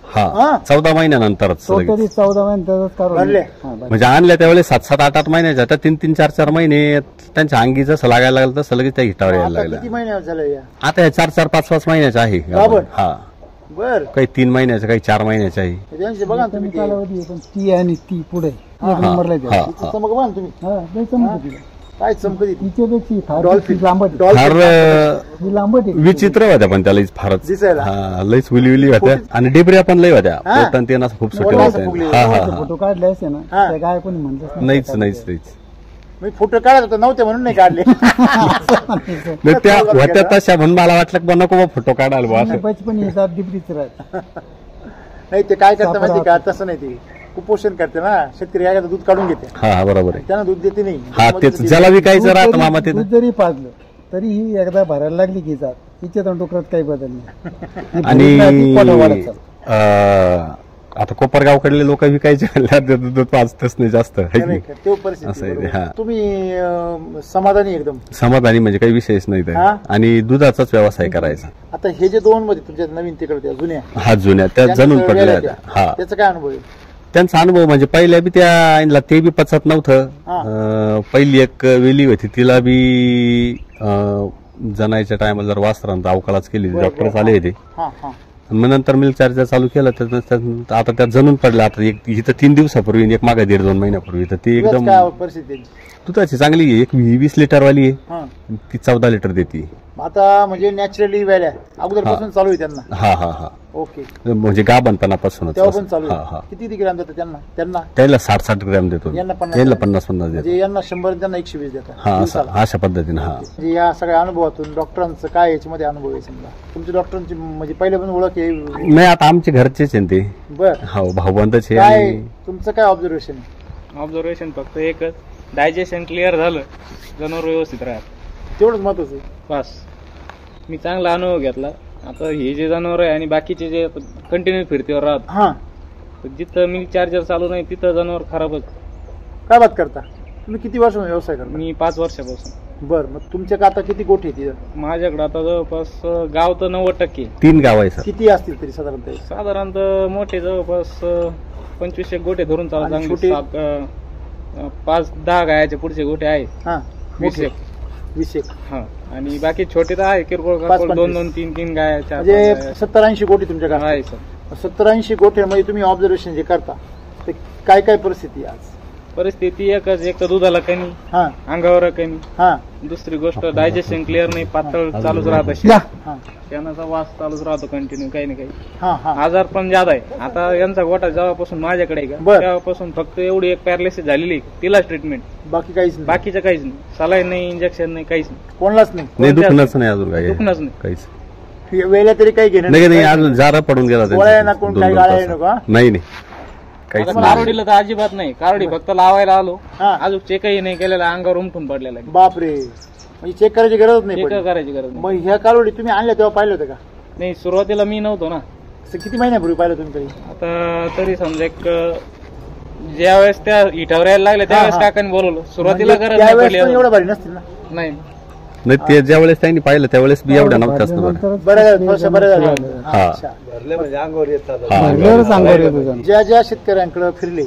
हा 14 महिन्यानंतरच लगेच. टोटली 14 महिन्यातच काढून. भरले? हा, बरं. म्हणजे आणल्या त्यावेळेस 7-7, 8-8 महिन्याच्या त्या 3-3, 4-4 महिने त्यांच्या अंगी जसं लागायला लागलं तसं लगेच त्या हिटावर यायला आता लागल्या. किती महिने झाले या? आता ह्या 4-4, 5-5 महिन्याच्या आहे. बरोबर. हा बर काही 3 महिन्याच्या काही 4 महिन्याच्या आहे. त्यांचे बघा ना तुम्ही कमी ते. कालावधी आहे, पण ती आणि ती पुढे एक नंबरला हा द्या. हा चमक बघा ना तुम्ही. हा लय चमकत तिला. काय चमकती तिच्यापेक्षा फार डॉल्फिन. ती लांबट आहे. डॉल्फिन. फार ही लांबट आहे. विचित्र होत्या पण त्याला फारच. दिसायला. हा लईच विली होत्या आणि डेबऱ्या पण लई होत्या. हा. पोटान ते असं खूप सुट्टे मोठं असं होते. फुगली. हा हा ते हा फोटो काढले असते ना हा. त्या काय कोणी म्हणतच नाहीच मी फोटो काढत होतो नव्हते म्हणून नाही काढले. नाही त्या होत्या तशा म्हणून मला वाटलं की बा नको बा फोटो काढायला बा असं. बचपन येतात डिप्रीच राहत. नाही ते काय करतं माहिती का? तसं नाही ते कुपोषण करते ना शेतकरी काय करतं दूध काढून घेते हा हा बरोबर आहे. त्यांना दूध देते नाही. हा तेच ज्याला विकायचं राहतं मामा ते दूध जरी पाजलं तरी ही एकदा भरायला लागली की जात तिच्या डोक्यात काही बदल नाही. आणि पोटं वाढत चालतं. आता कोपरगावकडले लोक विकायचे म्हणल्यावर दूध पाचतच नाही जास्त है की नाही? तो असं परिस्थिती आहे ते, बरोबर. हा. तुम्ही समाधानी एकदम. समाधानी म्हणजे काही विषयच नाही हा? तर. आणि दुधाचाच व्यवसाय करायचा. आता हे जे 2 मध्ये तुमच्या नवीन तिकडे त्या जुन्या हा जुन्या त्या जणून त्यांचं पडल्या वेगळं होत्या. त्या. हा त्याचा काय अनुभव आहे? त्यांचा अनुभव म्हणजे पहिल्या बी त्या ते बी पचत नव्हतं. हा. पहिली एक वेली होती तिला बी जनायच्या टायमाला जर वासरांत अवकाळाच केली. डॉक्टर आले होते. हा हा मग नंतर मिल्क चार्जर चालू केलं तर आता त्या जणून पडल्या. आता एक इथं 3 दिवसापूर्वी एक मागे 1.5-2 महिन्यापूर्वी तर ती दुधाची एकदम काय परिस्थिती आहे? दुधाची चांगली आहे. एक 20 लिटरवाली आहे. हा. ती 14 लिटर देते. आता म्हणजे नॅचरली व्याल्या अगोदरपासून चालू आहे त्यांना. हा हा हा ओके म्हणजे गाभणपणापासूनच तेव्हा पण चालू हा हा आहे. किती ग्रॅम देतात त्यांना? त्यांना त्याला 60-60 ग्रॅम देतो. यांना 50 त्याला 50-50 देतो. म्हणजे यांना 100 त्यांना 120 देतात हा दिवसाला. अशा पद्धतीने हा. म्हणजे या सगळ्या अनुभवातून डॉक्टरांचं काय याच्यामध्ये अनुभव आहे समजा तुमच्या डॉक्टरांची म्हणजे पहिले पण ओळख आहे? नाही आता आमचे घरचेच आहे ते. बर हो भाऊबंदच आहे. काय आणि तुमचं काय ऑब्झर्वेशन आहे? ऑब्झर्वेशन फक्त एकच, डायजेशन क्लिअर झालं, जनावर व्यवस्थित राहत, तेवढंच महत्वाचं आहे. बस. मी चांगला अनुभव घेतला. आता हे जे जनावर आहे आणि बाकीचे जे कंटिन्यू फिरतीवर राहत, हा तर जिथं मिल्क चार्जर चालू नाही तिथं जनावर खराबच. काय बात करता? तुम्ही किती वर्षांपासून व्यवसाय करता? मी 5 वर्षापासून. बर मग तुमच्या आता किती गोठी आहे तिथं? माझ्याकडे आता जवळपास गाव तर 90%. 3 गाव आहे सर. किती असतील तरी साधारणतः? साधारणतः मोठे जवळपास 25 गोटे धरून चालू, आणि चांगले छोटे? 5-10 गायाचे पुढचे गोटे आहे. हा 20 एक. 20 एक. हा आणि बाकी छोटे तर आहे किरकोळ 5-25. 2-2, 3-3 गाय, 4-5 म्हणजे गाय 70-80 गोठी तुमच्या आहे घरात? सर. 70-80 गोठ्यामध्ये तुम्ही ऑब्झर्वेशन जे करता ते काय काय परिस्थिती आहे आज? परिस्थिती एकच, एक तर दुधाला कमी, हा अंगावर कमी, हा दुसरी गोष्ट डायजेशन क्लिअर नाही, पातळ चालूच राहत, या. हा शेणाचा वास चालूच राहतो कंटिन्यू, काही ना काही. हा हा आजार पण ज्यादा आहे. आता यांचा गोठा जेव्हापासून माझ्याकडे आहे का बर. तेव्हापासून फक्त एवढी एक पॅरालिसिस झालेली आहे, तिलाच ट्रीटमेंट, बाकी काहीच नाही? बाकीचं काहीच नाही. सलाईन नाही, इंजेक्शन नाही, काहीच नाही. कोणालाच नाही? नाही दुखणंच नाही अजून काही. दुखणंच नाही. काहीच वेळेला तरी काही घेणं नाही अजून जारा पडून गेला त्यांचा. गोळ्या ना कोण 2-2 काही गाळ्या तासात. नको, हा? नाही काहीच आता नाही. कारोडीला तर अजिबात नाही. कारोडी फक्त लावायला आलो, हा. अजून चेकही नाही केलेला, अंगावर उमटून पडलेला आहे. बापरे, म्हणजे चेक करायची गरज नाही चेक पडली. करायची गरज नाही. मग ह्या कालोडी तुम्ही आणल्या तेव्हा पाहिलं होतं का? नाही, सुरुवातीला मी नव्हतो ना. असं किती महिन्यापूर्वी पाहिलं तुम्ही तरी? आता तरी समजा एक ज्यावेळेस त्या इटावर यायला लागल्या त्यावेळेस काकांनी बोलवलं. सुरुवातीला म्हणजे गरज नाही त्यावेळेस पडली पण अजून. एवढं भारी नसतील ना. नाही नाही ते ज्या वेळेस त्यांनी पाहिलं त्यावेळेस बी एवढ्या नव्हत्याच ना बरं. बरं झालं, थोडंसं बरं झालं. हा. अच्छा. भरले म्हणजे अंगावर येत चालत. हा, भरल्यावरच अंगावर येतो त्यांना. ज्या ज्या शेतकऱ्यांकडे फिरले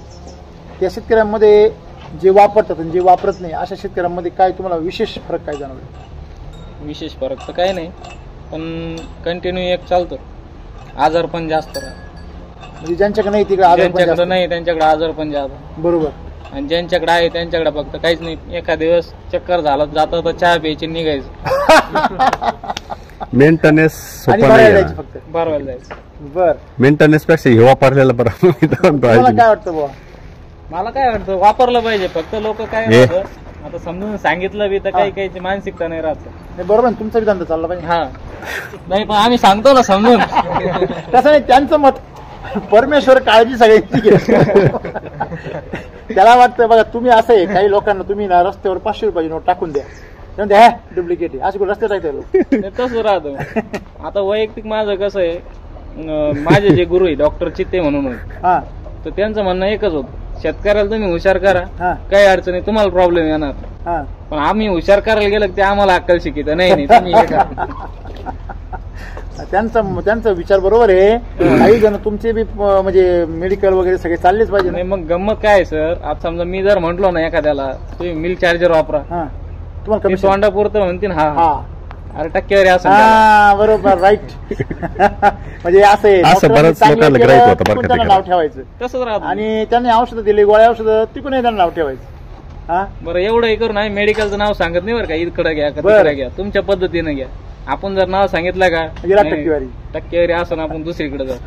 त्या शेतकऱ्यांमध्ये जे वापरतात आणि जे वापरत नाही अशा शेतकऱ्यांमध्ये काय तुम्हाला विशेष फरक काय जाणवलं? विशेष फरक तर काही नाही, पण कंटिन्यू एक चालतो. आजार पण जास्त राहतो. म्हणजे ज्यांच्याकडे नाही तिकडे आजार पण ज्यांच्याकडे जास्त. नाही त्यांच्याकडे आजार पण जास्त, बरोबर. आणि ज्यांच्याकडे आहे त्यांच्याकडे फक्त काहीच नाही. एका दिवस चक्कर झालं जातं तर चहा प्यायची निघायचं. मेंटेनन्स आणि सोपा बरायला नाही जायचं फक्त. बारवायला जायचं. बर, मेंटेनन्स पेक्षा हे वापरलेलं बरं. तुम्हाला काय वाटतं बुवा? मला काय वाटतं वापरलं पाहिजे. फक्त लोक काय हे. राहतं, आता समजून सांगितलं बी तर काही काहीची मानसिकता नाही राहत. नाही, बरोबर आहे, तुमचा बी धंदा चालला पाहिजे. हा नाही, पण आम्ही सांगतो ना समजून. तसं नाही, त्यांचं मत परमेश्वर काळजी सगळ्यांची घेतो. त्याला वाटतं बघा तुम्ही असं आहे, काही लोकांना तुम्ही ना रस्त्यावर 500 रुपयाची नोट टाकून द्या, डुप्लिकेट आहे असे रस्त्यात राहते लोक. नाही, तसं राहतं. आता वैयक्तिक माझं कसं आहे, माझे जे गुरु आहे डॉक्टर चित्ते म्हणून होते, हा तर त्यांचं म्हणणं एकच होतं, शेतकऱ्याला तुम्ही हुशार करा, हा काही अडचणी तुम्हाला प्रॉब्लेम येणार. हा. पण आम्ही हुशार करायला गेलं की ते आम्हाला अक्कल शिकित नाही तुम्ही हे करा. त्यांचा विचार बरोबर आहे. काही जण तुमचे बी म्हणजे मेडिकल वगैरे सगळे चाललेच पाहिजे नाही, मग गंमत काय आहे सर, आता समजा मी जर म्हंटलो ना एखाद्याला तुम्ही मिल्क चार्जर वापरा, हा तुम्हाला ते कमिशन. तोंडापुरतं म्हणतील हा हा अरे टक्केवारी असं हा बरोबर, राईट. म्हणजे असं आहे, असं डॉक्टरांनी बऱ्याच चांगलं लोकांना केलं, ग्राह्य होतं बरं तिकडून का त्यांना तिकडे. नाव ठेवायचं. तसंच राहतं. आणि त्यांनी औषधं दिली, गोळ्या औषधं तिकडून त्यांना नाव ठेवायचं. हा बरं एवढं करून आम्ही मेडिकलचं नाव सांगत नाही बरं का, इकडे घ्या का बरं. तिकडे घ्या, तुमच्या पद्धतीने घ्या. आपण जर नाव सांगितलं का गेला नाही, टक्केवारी. टक्केवारी असं ना आपण दुसरीकडे जाऊ.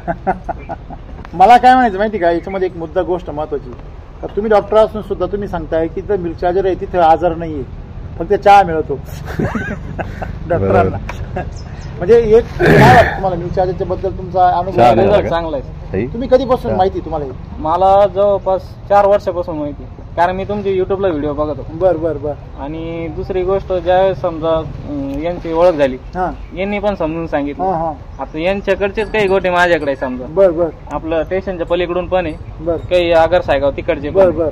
मला काय म्हणायचं माहिती का, याच्यामध्ये एक मुद्दा गोष्ट महत्वाची, का तुम्ही डॉक्टर असून सुद्धा तुम्ही सांगताय की तिथं मिल्क चार्जर आहे, तिथं आजार नाहीये, फक्त चहा मिळतो डॉक्टरांना. म्हणजे एक काय वाटतं तुम्हाला मिल्क चार्जरच्या बद्दल तुमचा अनुभव चहा आहे? नाही. रिझल्ट चांगला आहे. सही. तुम्ही कधीपासून माहिती तुम्हाला हे? मला जवळपास 4 वर्षापासून माहिती, कारण मी तुमचे युट्यूबला व्हिडिओ बघत होतो. बर बर बर. आणि दुसरी गोष्ट, ज्यावेळेस समजा यांची ओळख झाली, हा यांनी पण समजून हा सांगितलं. हा आता यांच्याकडचेच काही गोटे माझ्याकडे आहे समजा, बर बर आपलं स्टेशनच्या पलीकडून पण आहे, बर काही आगर सायगाव तिकडचे पण बर आहे. बर.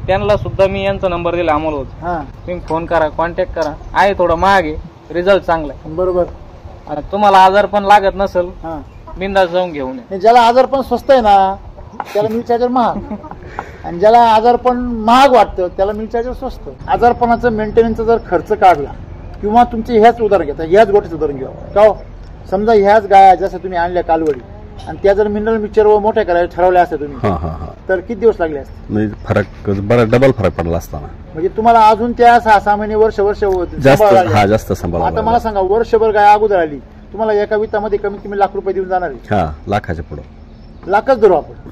त्यांना सुद्धा मी यांचा नंबर दिला अमोल होत, हा तुम्ही फोन करा, कॉन्टॅक्ट करा. आहे थोडं महाग आहे, रिझल्ट चांगला आहे. बरोबर. आणि तुम्हाला आजार पण लागत नसेल, हा बिंदास जाऊन घेऊन या. आणि ज्याला आजार पण स्वस्त आहे ना त्याला मिल्क चार्जर महाग, आणि ज्याला आजार पण महाग वाटतं त्याला मिल्क चार्जर स्वस्त. आजारपणाचं मेंटेनन्सचा जर खर्च काढला, किंवा तुमचे ह्याच उदाहरण घेता, ह्याच गोष्टीचं उदाहरण घ्या का हो, समजा ह्याच गाया जसं तुम्ही आणल्या कालवडी, आणि त्या जर मिनरल मिक्सचर व मोठ्या करायला ठरवल्या असत्या तुम्ही, हा हा हा. तर किती दिवस लागले असते? म्हणजे फरक बरं डबल फरक पडला असताना म्हणजे तुम्हाला अजून त्या 6 महिने वर्ष जास्त. सांभाळावं लागेल. हा जास्त सांभाळावं आता मला लागलं. सांगा, वर्षभर गाय अगोदर आली, तुम्हाला एका वित्तामध्ये कमीत कमी लाख रुपये देऊन जाणार आहे. हा लाखाच्या पुढं. लाखच धरू आपण.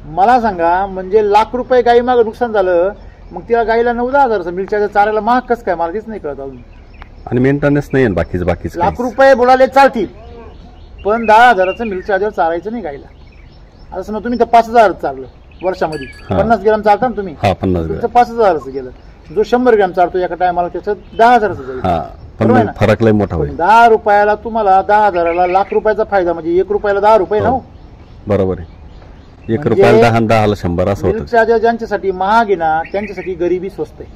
मला सांगा, म्हणजे लाख रुपये गाई मागं नुकसान झालं, मग तिला गाईला 9-10 हजाराचं मिल्क चार्जर चारायला महाग कसं काय, मला तेच नाही कळत अजून. आणि मेंटेनन्स नाही आहे बाकीच लाख रुपये बोलाले चालतील, पण 10 हजाराचं मिल्क चार्जर चारायचं नाही गाईला. आता समजा तुम्ही तर 5,000 चाललं वर्षामध्ये, हा. 50 ग्रॅम चालता ना तुम्ही, हा 50 तुमचं ग्रॅम. 5,000चं गेलं. जो 100 ग्रॅम चालतो एका टायमाला त्याचं 10 हजाराचं जाईल. हा पण बरोबर आहे मग ना? फरक लय मोठा पण होईल. 10 रुपयाला तुम्हाला 10 हजाराला लाख रुपयाचा फायदा, म्हणजे 1 रुपयाला 10 रुपये ना. हो. हो. बरोबर आहे. 1 म्हणजे रुपयाला 10 आणि 10ला 100 असं मिल्क होतं. चार्जर ज्यांच्यासाठी महाग आहे ना, त्यांच्यासाठी गरिबी स्वस्त आहे.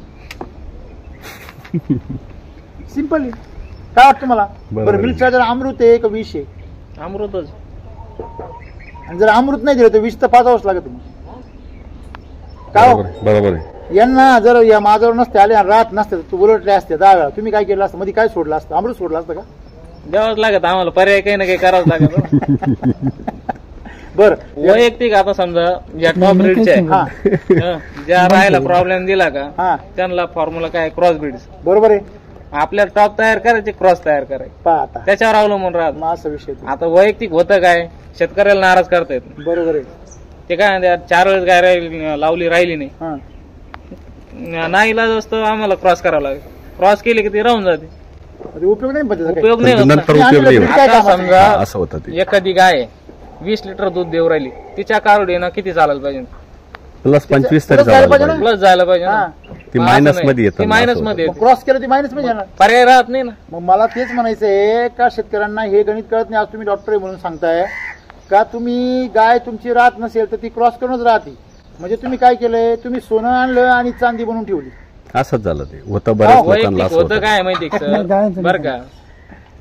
सिंपल. काय वाटतं मला? बरोबर बरं, आहे. मिल्क चार्जर अमृत आहे का विष आहे? अमृतच. आणि जर अमृत नाही दिलं तर विष तर पाजावंच लागत मग. का हो? बरोबर आहे, बरोबर आहे. यांना जर या माझ्यावर नसते आले आणि राहत नसते, तू उलटले असते 10 वेळा, तुम्ही काय केलं असतं? मध्ये काय सोडलं असतं? अमृत सोडलं असतं का? द्यावंच लागत आम्हाला, पर्याय काही ना काही करावंच लागत. बरं, वैयक्तिक आता समजा या टॉप ब्रीडचे हा ज्या राहायला प्रॉब्लेम दिला का, हा त्यांना फॉर्म्युला काय क्रॉस ब्रीड. बरोबर आहे. आपल्या टॉप तयार करायचे, क्रॉस तयार करायचे, पहा आता त्याच्यावर अवलंबून राहत. मग असा विषय तो. आता वैयक्तिक होतं काय, शेतकऱ्याला नाराज करता येत नाही. बरोबर आहे. ते काय म्हणतात, 4 वेळेस गाय लावली राहिली नाही, हा नाईलाज असतो आम्हाला क्रॉस करावं लागेल. क्रॉस केली की ती राहून जाते, म्हणजे उपयोग नाही पण त्याचा काही. उपयोग नाही होत ना. नंतर उपयोग नाही होत. काय आता कामाचं? समजा हा, असं होतं ते. एखादी गाय 20 लिटर दूध देऊ राहिली, तिच्या कारोडीनं किती चालायला पाहिजे? प्लस 25 तरी प्लस जायला चालायला पाहिजे पाहिजे. प्लस जायला पाहिजे ना. हा. ती मग असं मायनस नाही. मध्ये येतं ती ना, मायनस असं मध्ये मग येते. क्रॉस केलं ती मायनस मध्ये येणार. पर्याय राहत नाही ना. मग मला तेच म्हणायचंय का शेतकऱ्यांना हे गणित कळत नाही. आज तुम्ही डॉक्टर आहे म्हणून सांगताय का तुम्ही गाय तुमची राहत नसेल तर ती क्रॉस करूनच राहते. म्हणजे तुम्ही काय केलंय, तुम्ही सोनं आणलं आणि चांदी बनवून ठेवली. असंच झालं ते होतं बऱ्याच लोकांना वैयक्तिक असं होतं होतं. काय माहिती का सर, बरं का,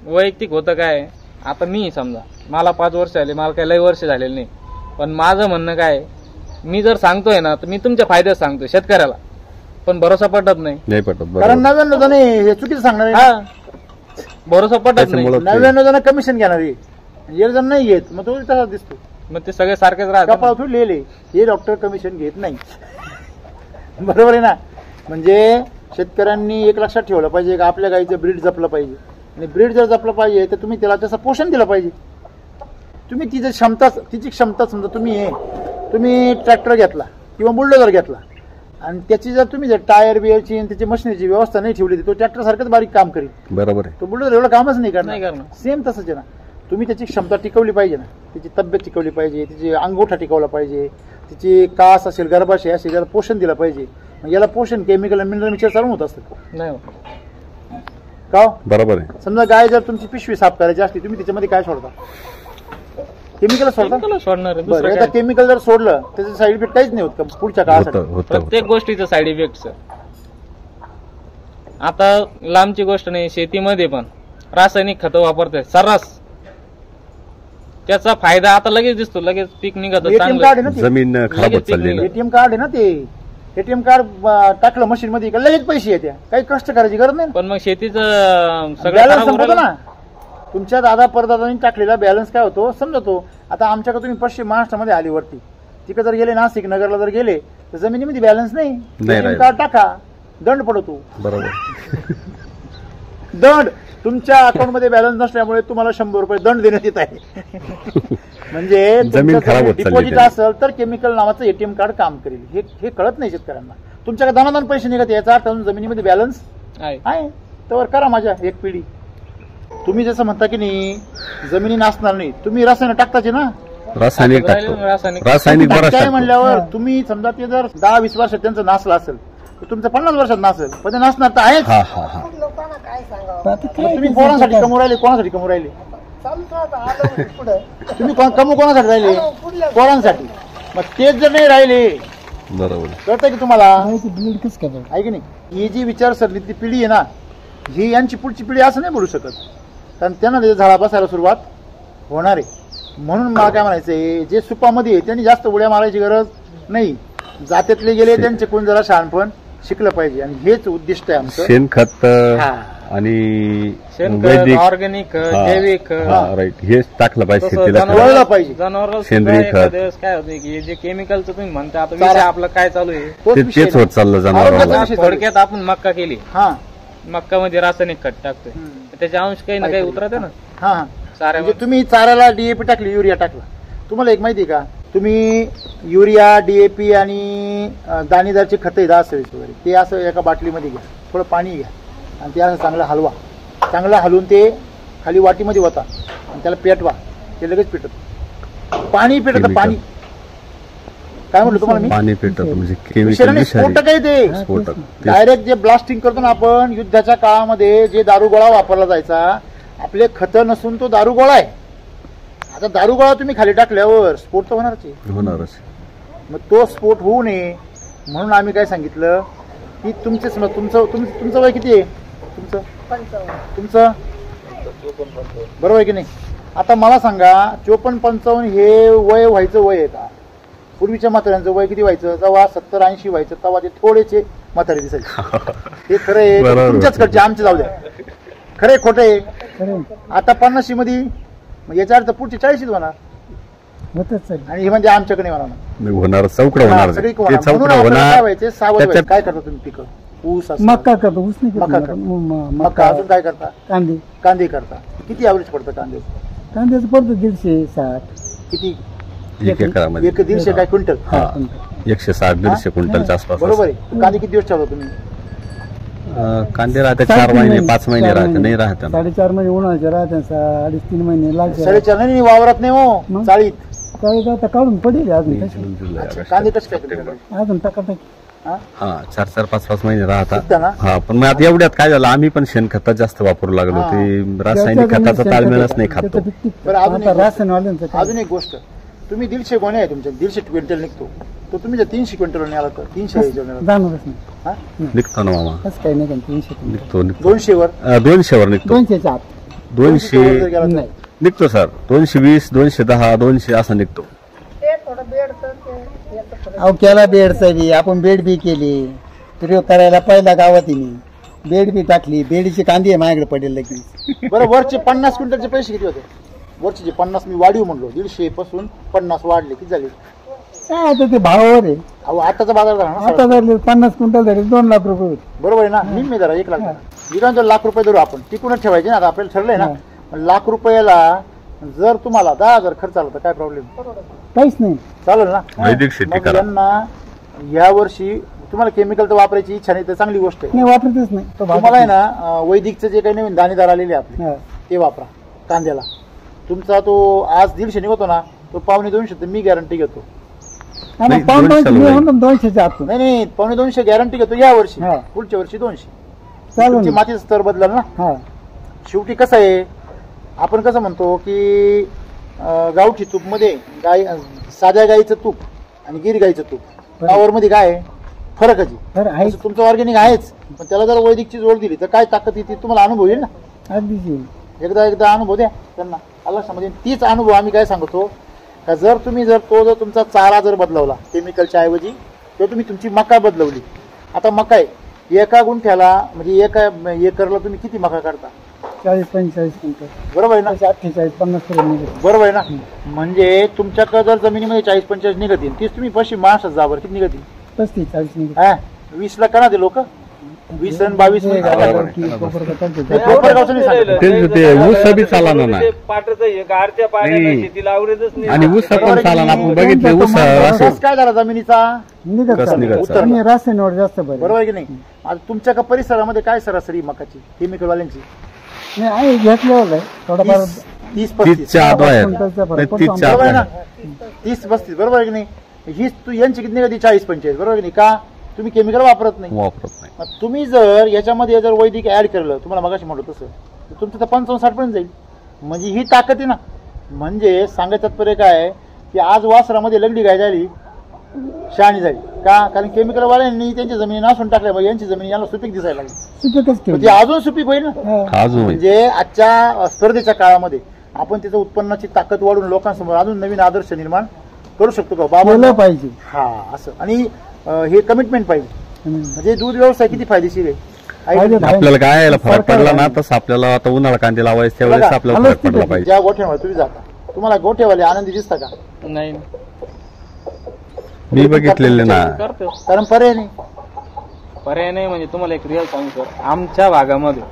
वैयक्तिक होतं काय, आता मी समजा मला 5 वर्ष झाले, मला काही लय वर्ष झालेले नाही, पण माझं म्हणणं काय, मी जर सांगतोय ना तर मी तुमच्या फायद्यात सांगतोय शेतकऱ्याला, पण भरोसा पटत नाही. नाही पटत बरोबर. कारण 99 जण हे चुकीचं सांगणार आहे. हा, भरोसा पटत नाही. त्याच्यामुळं- 99 जण कमिशन घेणार आहे, 1 जण नाही घेत, मग तो तसा दिसतो. मग ते सगळे सारखेच राहतात. कपाळातून लिहिले हे डॉक्टर कमिशन घेत नाही. बरोबर आहे ना. म्हणजे शेतकऱ्यांनी एक लक्षात ठेवलं पाहिजे की आपल्या गाईचं ब्रीड जपलं पाहिजे, आणि ब्रीड जर जपलं पाहिजे तर तुम्ही त्याला तसं पोषण दिलं पाहिजे. तुम्ही तिची क्षमता समजा तुम्ही ट्रॅक्टर घेतला किंवा बुलडोजर घेतला आणि त्याची जर तुम्ही जर टायर बियरची आणि त्याची मशिनरीची व्यवस्था नाही ठेवली, तो ट्रॅक्टर सारखंच बारीक काम करेल. बरोबर आहे. तो बुलडोजर एवढं कामच नाही नाही करणार. करणार. सेम तसंच आहे ना. तुम्ही त्याची क्षमता टिकवली पाहिजे ना, त्याची तब्येत टिकवली पाहिजे, तिची अंगोठा टिकवला पाहिजे, तिची कास असेल, गर्भाशय असेल, याला पोषण दिलं पाहिजे. याला पोषण केमिकल आणि मिनरल मिक्सर चालून होत असतं नाही का हो? बरोबर आहे. समजा गाय जर तुमची पिशवी साफ करायची असली, तुम्ही त्याच्यामध्ये काय सोडता? केमिकल सोडता. केमिकल सोडणार आहे, बरं, दुसरं एकदा काय? केमिकल जर सोडलं त्याचे साईड इफेक्ट काहीच नाही होत का पुढच्या काळासाठी? होतं होतं प्रत्येक होतं. गोष्टीचं साईड इफेक्ट. आता लांबची गोष्ट नाही, शेतीमध्ये पण रासायनिक खतं वापरते सर्रास, त्याचा फायदा आता लगेच दिसतो, लगेच पीक निघत एटीएम कार्ड आहे ना ते. जमीन खराब होत चालली ना. एटीएम कार्ड आहे ना ते. एटीएम कार्ड टाकलं मशीन मध्ये का लगेच पैसे येते, काही कष्ट करायची गरज नाही. पण मग शेतीचं सगळं बॅलन्स खराब होऊ संपतो राहिलं. ना. तुमच्या दादा परदादांनी टाकलेला बॅलन्स काय होतो समजतो. आता आमच्याकडे तुम्ही पश्चिम महाराष्ट्रामध्ये आली वरती, तिकडे जर गेले, नाशिक नगरला जर गेले, तर जमिनीमध्ये बॅलन्स नाही. एटीएम कार्ड टाका, दंड पडतो. बरोबर. दंड तुमच्या अकाउंटमध्ये बॅलन्स नसल्यामुळे तुम्हाला 100 रुपये दंड देण्यात येत आहे. म्हणजे जमीन खराब होत चालली डिपॉझिट त्याची. असेल तर केमिकल नावाचं एटीएम कार्ड काम करेल. हे कळत नाही शेतकऱ्यांना. तुमच्याकडे दानादान पैसे निघत, याचा अर्थ जमिनीमध्ये बॅलन्स आहे. आहे. तर करा माझ्या एक पिढी. तुम्ही जसं म्हणता की नाही जमिनी नासणार नाही, तुम्ही रसायन टाकताचे ना. रासायनिक राहिलं टाकतो. रासायनिक. रासायनिक बरंच टाकताय टाकतो. म्हणल्यावर तुम्ही समजा ते जर 10-20 वर्षात त्यांचं नासलं असेल तर तुमचं 50 वर्षात नासेल, पण ते नासणार तर आहेच. हा हा हा. आता मग तुम्ही पोरांसाठी कमवू राहिले, कोणासाठी कमवू राहिले? तुम्ही कमवू कोणासाठी राहिले? पोरांसाठी. मग तेच जर नाही राहिले, बरोबर. कळतंय की तुम्हाला? ब्लीड कसं काय? आहे की नाही? ही जी विचारसरणीतली पिढी आहे ना, ही यांची पुढची पिढी असं नाही बोलू शकत, कारण त्यांना त्याच्या झाडा बसायला सुरुवात होणार आहे. म्हणून मला काय म्हणायचंय, जे सुपामध्ये आहे त्यांनी जास्त उड्या मारायची गरज नाही. जात्यातले गेले त्यांचे कोण जरा शहाणपण शिकलं पाहिजे, आणि हेच उद्दिष्ट आहे आमचं. शेणखत हा. आणि शेणखत, वैदिक ऑर्गॅनिक, हा. जैविक, राईट, हेच टाकलं पाहिजे तसं शेतीला. जनावराला- वळलं पाहिजे. जनावराला सेंद्रिय सुद्धा एखाद्या खत. वेळेस काय होतं की जे केमिकलचं तुम्ही म्हणता, आता चारा. विषय आपला काय चालू आहे, तोच विषय तेच आहे. होत चाललं आरोग्याचा जनावराला. विषय. थोडक्यात आपण मक्का केली, हा मक्का मध्ये रासायनिक खत टाकतोय, त्याचे अंश काही ना काही उतरते ना हा हा. साऱ्या. म्हणजे तुम्ही चाऱ्याला डीएपी टाकली, युरिया टाकला. तुम्हाला एक माहिती आहे का, तुम्ही युरिया, डीएपी आणि दाणेदारची खतं 10-20 वगैरे ते असं एका बाटलीमध्ये घ्या, थोडं पाणी घ्या आणि ते असं चांगलं हलवा. चांगलं हलवून ते खाली वाटीमध्ये वता आणि त्याला पेटवा. ते लगेच पेटत. पाणी पेटत. Chemical. पाणी काय म्हटलं तुम्हाला मी? पाणी पेटत म्हणजे केमिकल विषारी विषारी स्फोटक आहे ते. स्फोटक. तेच. डायरेक्ट जे ब्लास्टिंग करतो ना आपण, युद्धाच्या काळामध्ये जे दारुगोळा वापरला जायचा, आपले खतं नसून तो दारुगोळा आहे. आता दारुगोळा तुम्ही खाली टाकल्यावर स्फोट तर होणारच आहे. होणारच. मग तो स्फोट होऊ नये म्हणून आम्ही काय सांगितलं की तुमचं वय किती आहे? तुमचं बरोबर आहे की नाही? आता मला सांगा, 54-55 हे वय व्हायचं वय आहे का? पूर्वीच्या म्हाताऱ्यांचं वय किती व्हायचं? जेव्हा 70-80 व्हायचं तेव्हा ते थोडेसे म्हातारे दिसायचे. हे खरं आहे. बरोबर. तुमच्याचकडचे, आमचे जाऊ द्या. खरे खोटे. खरं आता 50 मध्ये, मग याच्या अर्थ पुढचे 40 होणार, होतच चालेल. आणि हे म्हणजे आमच्याकडे होणार. नाही होणार, चौकडं होणार सगळी ते. ते चौकडं काय होणार. व्हायचे? सावध व्हायचे. त्याच्यात काय करता तुम्ही पिकं? ऊस असतं. मक्का करतो, ऊस नाही मका करतो. करता. मका. अजून काय करता? कांदे. कांदे करता. किती ॲव्हरेज पडतं कांदे? कांद्याचं पडतो 150-60. किती? एक एकरामध्ये 150 काय क्विंटल? हा 160-150 क्विंटलच्या आसपास. बरोबर आहे. कांदे किती दिवस ठेवता तुम्ही? कांदे राहते 4 महिने 5 महिने राहते, नाही राहते ना. 4.5 महिने उन्हाळ्याचे राहते, 2.5-3 महिने लागते. 4.5 नाही वावरात नाही हो, मग? चाळीत. काही आता काढून पडेल अजून तशी. जून, जुलै, ऑगस्ट. कांदे कसे काय तुमच्याकडे? अजून टाका. हा? हा 4-4, 5-5 महिने राहतात. टिकतं ना? हा पण मग आता एवढ्यात काय झालं, आम्ही पण शेणखतात जास्त वापरू लागलो. हा. ते रासायनिक खताचा ताळमेळच नाही खातो. बरं, अजून आता एक- रासायनवाल्यांचं काय? अजून एक गोष्ट, तुम्ही 150 गोणे आहे तुमच्या, 150 क्विंटल निघतो. तर तुम्ही जर 300 क्विंटल आला तर 300 जाणारच नाही. हा? निघतो ना मामा, असं काही नाही का 300 निघतो निघतो 200 वर 200 वर निघतो, 200च्या आत 200 जर गेला तर नाही. निघतो सर, 220 210 200 असा निघतो. अहो केला बेडचा बी, आपण बेड बी केली, प्रयोग करायला पहिला गावात बेड बी टाकली, बेडीची कांदी आहे माझ्याकडे पडेल लगेच. बरं वरचे 50 क्विंटलचे पैसे किती होते? वरचे जे 50 मी वाढीव म्हणलो, 150 पासून 50 वाढले, किती झाले? काय आता ते भावावर आहे. अहो आताचा बाजार झाला ना आता जर 50 क्विंटल झाले 2 लाख रुपये होते. बरोबर आहे ना? निम्मे जरा 1 लाख विकांत लाख रुपये धरू आपण, टिकूनच ठेवायचे ना. आता आपल्याला ठरलंय ना, लाख रुपयाला जर तुम्हाला 10,000 खर्च आला तर काय प्रॉब्लेम? काहीच नाही. चालेल ना? वैदिक शेती मग करा. यांना या वर्षी तुम्हाला केमिकल तर वापरायची इच्छा नाही तर चांगली गोष्ट आहे. नाही वापरतच नाही तो भाग. तुम्हाला आहे ना वैदिकचं जे काही नवीन दाणेदार आलेले आपले हा. ते वापरा कांद्याला. तुमचा तो आज 150 निघतो ना, तो 1.25 तर मी गॅरंटी घेतो. आणि नाही, पाऊण 200 मी म्हणतो 200च्या आत. नाही 1.25 गॅरंटी घेतो या वर्षी. हा. पुढच्या वर्षी 200. चालेल तुमची ना. मातीचा स्तर बदलाल ना. हा शेवटी कसं आहे, आपण कसं म्हणतो की गावठी तूप मध्ये साध्या गाईचं तूप आणि गिर गाईचं तूप पावर मध्ये काय आहे? फरकच आहे. तर आहे तसं तुमचं ऑर्गॅनिक आहेच, पण त्याला जर वैदिकची जोड दिली तर काय ताकद येते तुम्हाला अनुभव येईल ना. अगदीच येईल. एकदा अनुभव द्या त्यांना, आला समजेल. तीच अनुभव आम्ही काय सांगतो का, जर तुम्ही जर तुमचा चारा जर बदलवला केमिकलच्या ऐवजी, तर तुम्ही तुमची मका बदलवली. आता मका आहे, एका गुंठ्याला म्हणजे एका एकरला तुम्ही किती मका काढता? 40-45 क्विंटल. बरोबर आहे ना? 48-50 पर्यंत. बरोबर आहे ना? म्हणजे तुमच्याकडे जर जमिनीमध्ये 40-45 निघतील, तीच तुम्ही पश्चिम महाराष्ट्रात जावर किती निघतील? 35-40 निघत. 20 ला करा ते लोक, 20 आणि 22 ते कोपरगावचं नाही सांगत. ते ऊस बी चालणार ना, पाटाचं हे गारच्या पाण्याला शेतीला आवडतच नाही. आणि ऊस पण चालणार. आपण बघितले ऊस असं कस काय झाला जमिनीचा? निघत कसं निघत? उत्तर. आणि रासायनिक जास्त बरं. बरोबर आहे की नाही? आता तुमच्या परिसरामध्ये काय सरासरी मकाची केमिकलवाल्यांची? नाही आहे घेतल्यावर आहे थोडंफार 30-35 30च्या आत आहे. क्विंटलचा फरक नाही, पडतो 30च्या आत बरोबर आहे ना? आहे. 30-35 बरोबर आहे की नाही? हीच तू यांची किती निघाली? 40-45 बरोबर आहे की नाही? का तुम्ही केमिकल वापरत नाही? वापरत नाही. मग तुम्ही जर याच्यामध्ये जर वैदिक ऍड केलं, तुम्हाला मगाशी म्हणतो तसं, तर तुमचं तर 55-60 पर्यंत जाईल. म्हणजे ही ताकद आहे ना. म्हणजे सांगायचं तात्पर्य काय आहे की आज वासरामध्ये लगडी गाय झाली, शहाणी झाली का? कारण केमिकलवाल्यांनी त्यांची जमिनी नासून टाकल्या, मग यांची जमीन याला सुपीक दिसायला लागली. सुपीकच म्हणजे ठेवली. अजून सुपीक होईल ना. अजून म्हणजे आजच्या स्पर्धेच्या काळामध्ये आपण त्याचं उत्पन्नाची ताकद वाढून लोकांसमोर अजून नवीन आदर्श निर्माण करू शकतो का केलं बाबा? पाहिजे. हा असं. आणि हे कमिटमेंट पाहिजे. म्हणजे दूध व्यवसाय किती फायदेशीर आहे. फायदे आहे. आपल्याला काय यायला फरक पडला ना, तसं आपल्याला आता उन्हाळा कांदे लावायचे त्यावेळेस बघा, आपल्याला फरक पडला पाहिजे. ज्या गोठ्यावर तुम्ही जाता, तुम्हाला गोठ्यावाले आनंदी दिसता का? नाही मी बघितलेले ना. करतो. कारण पर्याय नाही. पर्याय नाही म्हणजे तुम्हाला एक रिअल सांगू सर, आमच्या भागामध्ये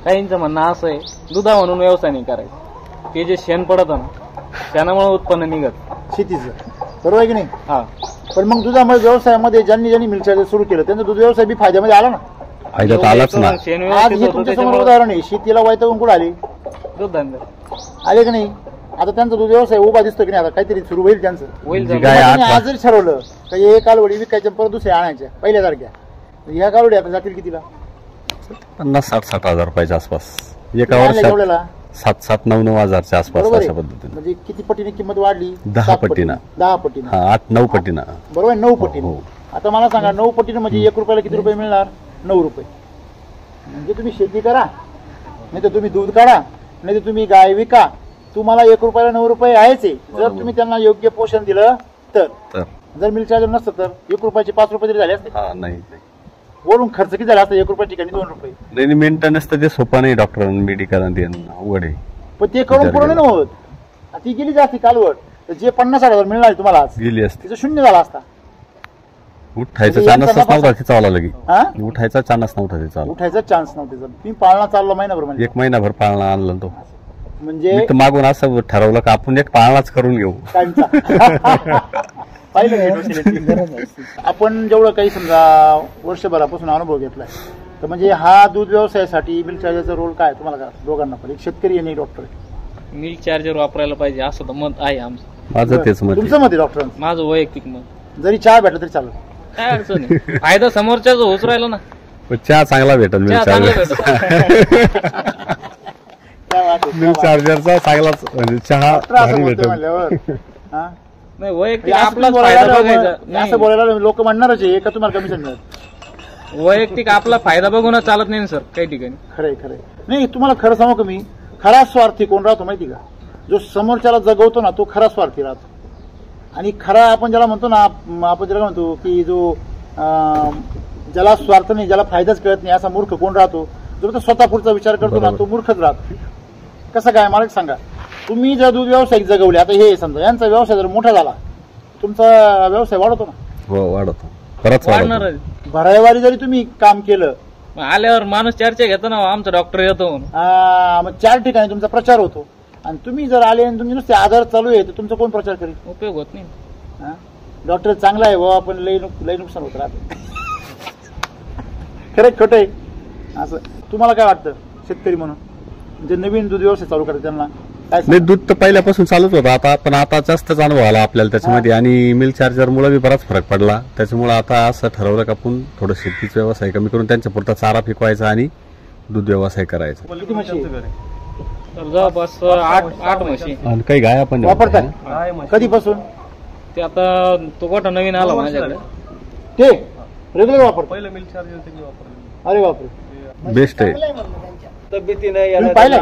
काहींचं म्हणणं असं आहे, दुधा म्हणून व्यवसाय नाही करायचा. ते जे शेण पडतं ना, शेणामुळे उत्पन्न निघत. शेतीचं बरोबर आहे की नाही? हा पण मग दुधामध्ये व्यवसायामध्ये ज्यांनी मिल्क चार्जर सुरू केलं त्यांचा दूध व्यवसाय बी फायद्यामध्ये आला ना. फायदा तर आलाच ना. शेण आज व्यवस्थित हे होतं तुमच्या समोर त्याच्यामुळे उदाहरण आहे. शेतीला वैतागून कुठं आली? दूध धंदा आले की नाही? आता त्यांचा दूध व्यवसाय उभा दिसतो की नाही? आता काहीतरी सुरू होईल त्यांचं. होईल जी जमलं. गाय त्यांनी आत- आज जरी ठरवलं तर हे कालवडी विकायच्या परत दुसऱ्या आणायच्या पहिल्यासारख्या, ह्या कालवडी आता जातील कितीला? 50-60 हजार रुपयाच्या आसपास एका आणल्या वर्षात. जेवढ्याला? 7-9 हजारच्या आसपास बरोबर अशा आहे. पद्धतीने. म्हणजे किती पटीने किंमत वाढली? 10 7 पटीनं. 10 पटीनं. हा 8-9 पटीनं. बरोबर आहे, 9 पटीने. हो. आता मला सांगा 9 पटीने म्हणजे 1 रुपयाला किती रुपये मिळणार? 9 रुपये. म्हणजे तुम्ही शेती करा, नाही तर तुम्ही दूध काढा, नाही तर तुम्ही गाय विका, तुम्हाला 1 रुपयाला 9 रुपये आहेच आहे. जर तुम्ही त्यांना योग्य पोषण दिलं तर. तर जर मिल्क चार्जर नसतं तर 1 रुपयाचे 5 रुपये तरी झाले असते. हा नाही वरून खर्च किती झाला असता? 1 रुपया ठिकाणी 2 रुपये. नाही मेंटेनन्स तर ते सोपं नाही. डॉक्टर मेडिकल अवघड आहे. पण ते करून पूर्ण नाही होत. ती गेली जास्ती कालवड, तर जे 50-60 हजार मिळणार आहे तुम्हाला आज, गेली असते. तिचं शून्य झाला असता. उठायचा म्हणजे चान्सच यांचा नव्हता तिचा आला लगे. हा? उठायचा चान्स नव्हता तिचा. उठायचा चान्स नव्हते. जर तुम्ही पाळणा चालला महिनाभर म्हणजे 1 महिनाभर पाळणा आणला तो. म्हणजे मी तर मागून असं ठरवलं का आपण एक पाळणाच करून घेऊ. टाइमचा पाहिलं का डोक्याला? आपण जेवढं काही समजा वर्षभरापासून अनुभव घेतलाय, तर म्हणजे हा दूध व्यवसायासाठी मिल्क चार्जरचा रोल काय तुम्हाला का दोघांना पण? एक शेतकरी आणि एक डॉक्टर आहे. मिल्क चार्जर वापरायला पाहिजे असं तर मत आहे आमचं. माझं तेच मत तुमचं आहे. मत आहे डॉक्टरांचं? माझं वैयक्तिक मत. जरी चहा भेटला तरी चालेल. काय अडचण आहे? फायदा समोरच्याच होच राहिला ना. पण चहा चांगला भेटेल. चहा चांगला भेटतो. काय वाटतं? मिल्क चार्जरचा चांगलाच म्हणजे चहा डॉक्टर असं भारी बोलतोय भेटेल. म्हणल्यावर हा? नाही वैयक्तिक असं आपलाच बोलायला फायदा लागलं, बघायचा असं नाही. बोलायला लोक म्हणणारच आहे का तुम्हाला कमिशन मिळत. वैयक्तिक आपला फायदा बघूनच चालत नाही ना सर काही ठिकाणी. खरंय खरंय. नाही तुम्हाला खरं सांगू का मी, खरा स्वार्थी कोण राहतो माहिती का? जो समोरच्याला जगवतो ना तो खरा स्वार्थी राहतो. आणि खरा आपण ज्याला म्हणतो ना, आपण ज्याला म्हणतो की जो ज्याला स्वार्थ नाही, ज्याला फायदाच कळत नाही असा मूर्ख कोण राहतो? जो तो स्वतः पुढचा विचार करतो ना तो मूर्खच राहतो. कसं काय मला एक सांगा, तुम्ही जर दूध व्यावसायिक जगवले, आता हे समजा यांचा व्यवसाय जर मोठा झाला तुमचा व्यवसाय वाढतो ना. हो वाढतो, खरंच वाढणार वाढतो. भरायवारी जरी तुम्ही काम केलं आल्यावर माणूस चर्चा घेतो ना, आमचा डॉक्टर येतो म्हणून. मग 4 ठिकाणी तुमचा प्रचार होतो. आणि तुम्ही जर आले आणि तुमचे नुसते आधार चालू आहे तर तुमचा कोण प्रचार करेल? उपयोग होत नाही. डॉक्टर चांगला आहे बाबा पण लई नुकसान होत राहत. खरं खोटं आहे असं. तुम्हाला काय वाटतं शेतकरी म्हणून जे नवीन दूध व्यवसाय चालू करतात त्यांना काय नाही, दूध तर पहिल्यापासून चालूच होतं आता, पण आता जास्तच अनुभव आला आपल्याला त्याच्यामध्ये. आणि मिल्क चार्जर मुळे बी बराच फरक पडला. त्याच्यामुळे आता असं ठरवलं का आपण थोडं शेतीचा व्यवसाय कमी करून त्यांच्या पुरता चारा पिकवायचा आणि दूध व्यवसाय करायचा. किती म्हशी तर जवळपास 8 म्हशी. आणि काही गाया पण वापरताय कधीपासून? ते आता तो गोठा नवीन आला माझ्याकडे. ते रेग्युलर वापरतो. अरे बापरे, बेस्ट आहे. तब्येतीने तुम्ही पाहिलंय?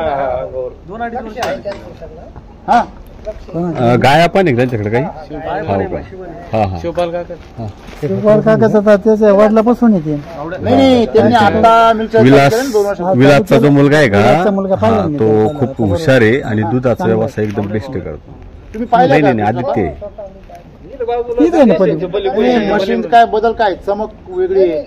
हा गाया पण आहे त्यांच्याकडे काही. हो काय, हा हा. शिवपाल काका शिवपाल काकाचा त्याच्या वडिलापासून येते. नाही त्यांनी आता मिल्क विलासचा जो मुलगा आहे विलासचा का, मुलगा पाहिला हा, मी तो त्याला. खूप हुशार आहे आणि दुधाचा व्यवसाय एकदम बेस्ट करतो. तुम्ही पाहिलं नाही का? नाही आदित्य आहे. ठीक आहे ना पहिले. मशीन काय बदल काय चमक वेगळी आहे?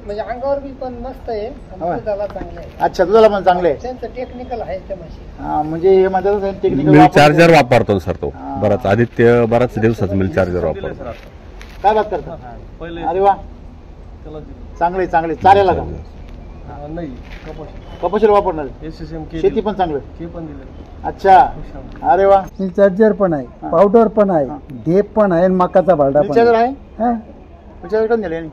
म्हणजे अंगावर बी पण मस्त आहे आणि दुधाला चांगलं आहे. अच्छा दुधाला पण चांगले आहे. त्यांचं टेक्निकल आहे त्या म्हशी. म्हणजे हे म्हणतात टेक्निकल मिल्क चार्जर वापरतो सर तो. बराच आदित्य बराच दिवसाचा मिल्क चार्जर वापरतो. काय बात करतात? अरे वा चांगले चांगले. चालेल का? कपाशीला वापरणार शेती पण चांगलं. अच्छा अरे वा. चार्जर पण आहे, पावडर पण आहे, ढेप पण आहे, मकाचा भाडा पण विचार आहे. हा. विचार करून दिले यांनी.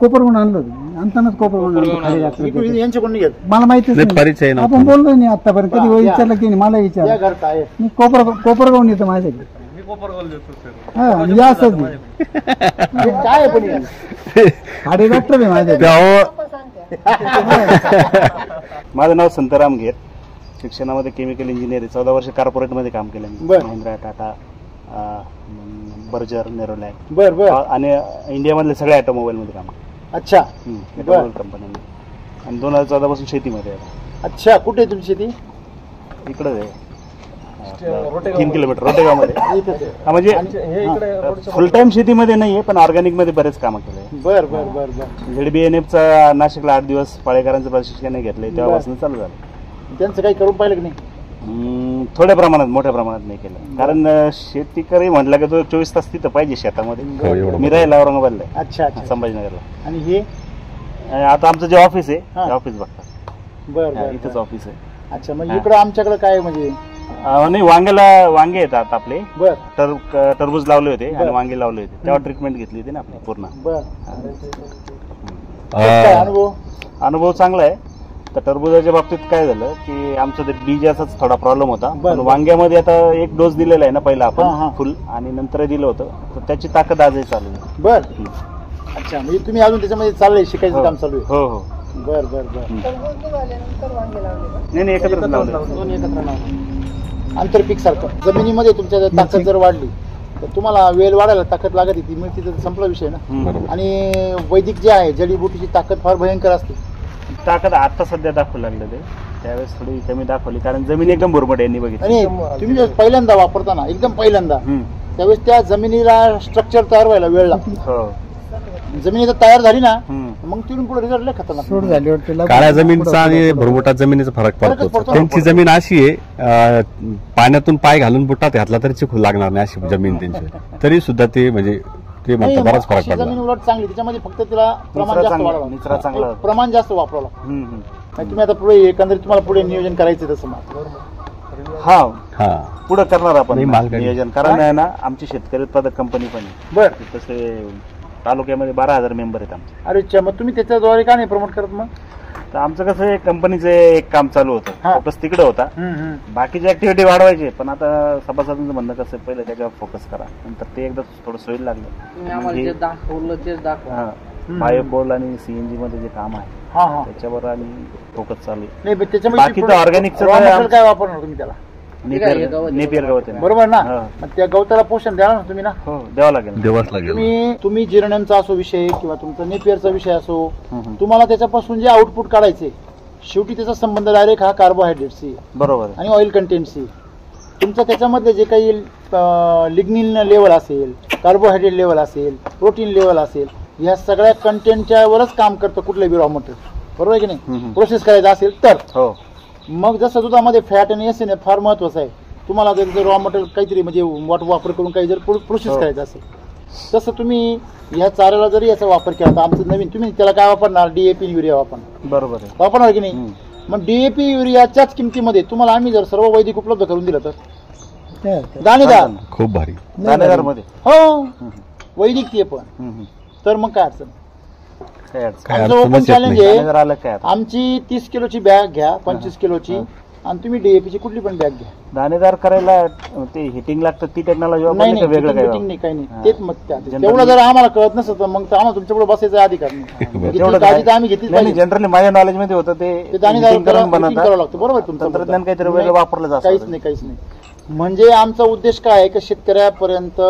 कोपरहून आणलो आणतानाच कोपरहून आणलो खाली घातलं. यांचे कोण नाही घेत. मला माहितीच नाही, परिचय नाही. नव्हता. आपण बोललो नाही आतापर्यंत कधी या. विचारलं की नाही मला या विचार. घरचा आहे. मी कोपरगावून येतो माझ्याकडे. हा म्हणजे असंच नाही. हे काय आहे पण हे? खाडे डॉक्टर आहे माझ्याकडे. माझं नाव संतराम घेर. शिक्षणामध्ये केमिकल इंजिनियर आहे. 14 वर्ष कॉर्पोरेटमध्ये काम केलं मी. बरं. महिंद्रा, टाटा, बर्जर, नेरोलॅक बर बर. आणि इंडियामधले सगळ्या ऑटोमोबाईलमध्ये काम केलं. अच्छा ऑटोमोबाईल कंपन्यांनी. आणि 2014 पासून शेतीमध्ये आहे. अच्छा कुठे आहे तुमची शेती? इकडंच आहे 3 किलोमीटर रोटेगावमध्ये. इथेच आहे. हा, म्हणजे फुल टाइम शेतीमध्ये नाहीये पण ऑर्गॅनिक मध्ये बरेच कामं केले. बर बर बर बर. ZBNFचा नाशिकला 8 दिवस पाळेकरांचं प्रशिक्षण घेतलंय तेव्हापासून चालू झालं. त्यांचं काही करून पाहिलं की नाही? थोड्या प्रमाणात, मोठ्या प्रमाणात नाही केलं. कारण शेतकरी म्हटलं की तो 24 तास तिथं पाहिजे हो, शेतामध्ये. एवढं मी राहिला औरंगाबादला आहे. अच्छा अच्छा. संभाजीनगरला. आणि हे आता आमचं जे ऑफिस आहे हा. ते ऑफिस बघतात. बर बर इथंच बर. ऑफिस आहे. अच्छा म्हणजे इकडं आमच्याकडे काय म्हणजे नाही वांगे येतात आपले. बर टरबूज लावले होते आणि बरं. वांगे लावले होते तेव्हा ट्रीटमेंट घेतली होती ना आपली पूर्ण. बर. काय अनुभव? अनुभव चांगला आहे. तर टरबुजाच्या बाबतीत काय झालं की आमचा ते बीजाचाच थोडा प्रॉब्लेम होता. बरं. पण वांग्यामध्ये आता एक डोस दिलेला आहे ना पहिला हा, हा. आपण फुल आणि नंतर दिलं होतं तर त्याची ताकद आजही चालू आहे. बर. अच्छा म्हणजे तुम्ही अजून त्याच्यामध्ये चाललंय शिकायचं हो. काम चालू आहे. हो हो. बर बर बर. टरबूज दूध आल्यानंतर वांगे लावले का? नाही एकत्रच लावलं. दोन्ही एकत्र लावून आंतरपीक सारखं. जमिनीमध्ये तुमच्या जर ताकद जर वाढली तर तुम्हाला वेल वाढायला ताकद लागत ती मिळते तर संपला विषय ना. आणि वैदिक जे आहे जडीबुटीची ताकद फार भयंकर असते. ताकद आता सध्या दाखवू लागलं ते. त्यावेळेस थोडी कमी दाखवली कारण जमीन एकदम भुरभट यांनी बघितली. आणि तुम्ही जर पहिल्यांदा वापरताना एकदम पहिल्यांदा त्यावेळेस त्या जमिनीला स्ट्रक्चर तयार व्हायला वेळ लागतो. हो. जमीन जर तयार झाली ना मग तिथून पुढे रिझल्ट लय खतरनाक. सूट झाली वाटतं. काळ्या जमीनचा आणि भुरभुटात जमिनीचा फरक फरकच पडतो. पडतो. त्यांची जमीन अशी आहे पाण्यातून पाय घालून बुटात घातला तरी चिखल लागणार नाही अशी जमीन त्यांची. तरी सुद्धा ते म्हणजे ते म्हणतात बराच फरक अशी जमीन पडला. उलट चांगली त्याच्यामध्ये फक्त तिला प्रमाण निचरा जास्त चांगला, वाढवावं निचरा चांगला. लागतं. प्रमाण जास्त वापरावं लागतं. हम्म. तुम्ही आता पुढे एकंदरीत तुम्हाला पुढे नियोजन करायचं तसं मग. हा हा पुढे करणार आपण नाही, मालगाडी. नियोजन. कारण आहे ना आमची शेतकरी उत्पादक कंपनी पण आहे. बर. तसे तालुक्यामध्ये 12,000 मेंबर आहेत आमचे. अरे अच्छा मग तुम्ही त्याच्याद्वारे का नाही प्रमोट करत मग? तर आमचं कसं आहे, कंपनीचं एक काम चालू होतं, हा. फोकस तिकडे होता. बाकीची ऍक्टिव्हिटी वाढवायची, पण आता सभासदांचं म्हणणं कसं आहे, पहिलं त्याच्यावर फोकस करा, नंतर ते एकदा थोडं सोयीला लागलं. दाखवलं तेच दाखवा. बायोबॉल आणि सीएनजी मध्ये जे काम आहे हा हा त्याच्यावर आम्ही फोकस चालू आहे. नाही पण त्याच्यामध्ये बाकीचं ऑर्गॅनिकचं raw material काय वापरणार तुम्ही त्याला? नेपियर गवत आहे. बरोबर ना? हा. मग त्या गवताला पोषण द्या ना तुम्ही ना. हो द्यावं लागेल. देवाच लागेल. तुम्ही जिरण्यांचा असो विषय किंवा तुमचा नेपियरचा विषय असो, तुम्हाला त्याच्यापासून जे आउटपुट काढायचे, शेवटी त्याचा संबंध डायरेक्ट हा कार्बोहायड्रेटशी बरोबर आहे. आणि ऑइल कंटेंटशी. तुमचं त्याच्यामधले जे काही लिग्निन लेवल असेल, कार्बोहायड्रेट लेवल असेल, प्रोटीन लेवल असेल, ह्या सगळ्या कंटेंटच्या वरच काम करतं कुठलंही रॉ मटेरियल. बरोबर आहे की नाही? प्रोसेस करायचं असेल तर. हो. मग जसं दुधामध्ये फॅट आणि एसिड फार महत्वाचं आहे. तुम्हाला जर रॉ मटेरियल काहीतरी म्हणजे वापर करून काही जर प्रोसेस करायचं असेल, तसं तुम्ही ह्या चाऱ्याला जरी याचा वापर केला तर आमचं नवीन, तुम्ही त्याला काय वापरणार? DAP युरिया वापरणार. बरोबर आहे. वापरणार की नाही? मग DAP युरियाच्याच किमतीमध्ये तुम्हाला आम्ही जर सर्व वैदिक उपलब्ध करून दिलं तर दाणेदार खूप भारी. दाणेदार मध्ये हो वैदिक ते पण, तर मग काय अडचण? काय अडचण? काय आमचं ओपन अडचणच येत चॅलेंज नाही. दाणेदार आहे. आलं काय आता? आमची 30 किलोची बॅग घ्या, 25 किलोची, आणि तुम्ही DAP ची कुठली पण बॅग घ्या. दाणेदार करायला ते हिटिंग लागतं, ती टेक्नॉलॉजी नाही वापरली का नाही वेगळं fitting काय? काही नाही. हा. तेच मग त्या Generally- तेवढं जर आम्हाला कळत नसतं तर मग तर आम्हाला तुमच्याकडे बसायचा अधिकार नाही. तेवढं ती काळजी तर आम्ही घेतलीच नाही पाहिजे. जनरली माझ्या नॉलेज मध्ये होतं ते ते दाणेदार heating करून करावं बनवतात. लागतं. बरोबर तुमचं तंत्रज्ञान काहीतरी नाही, वेगळं वापरलं जातं. काहीच नाही काहीच नाही. म्हणजे आमचा उद्देश काय आहे की शेतकऱ्यापर्यंत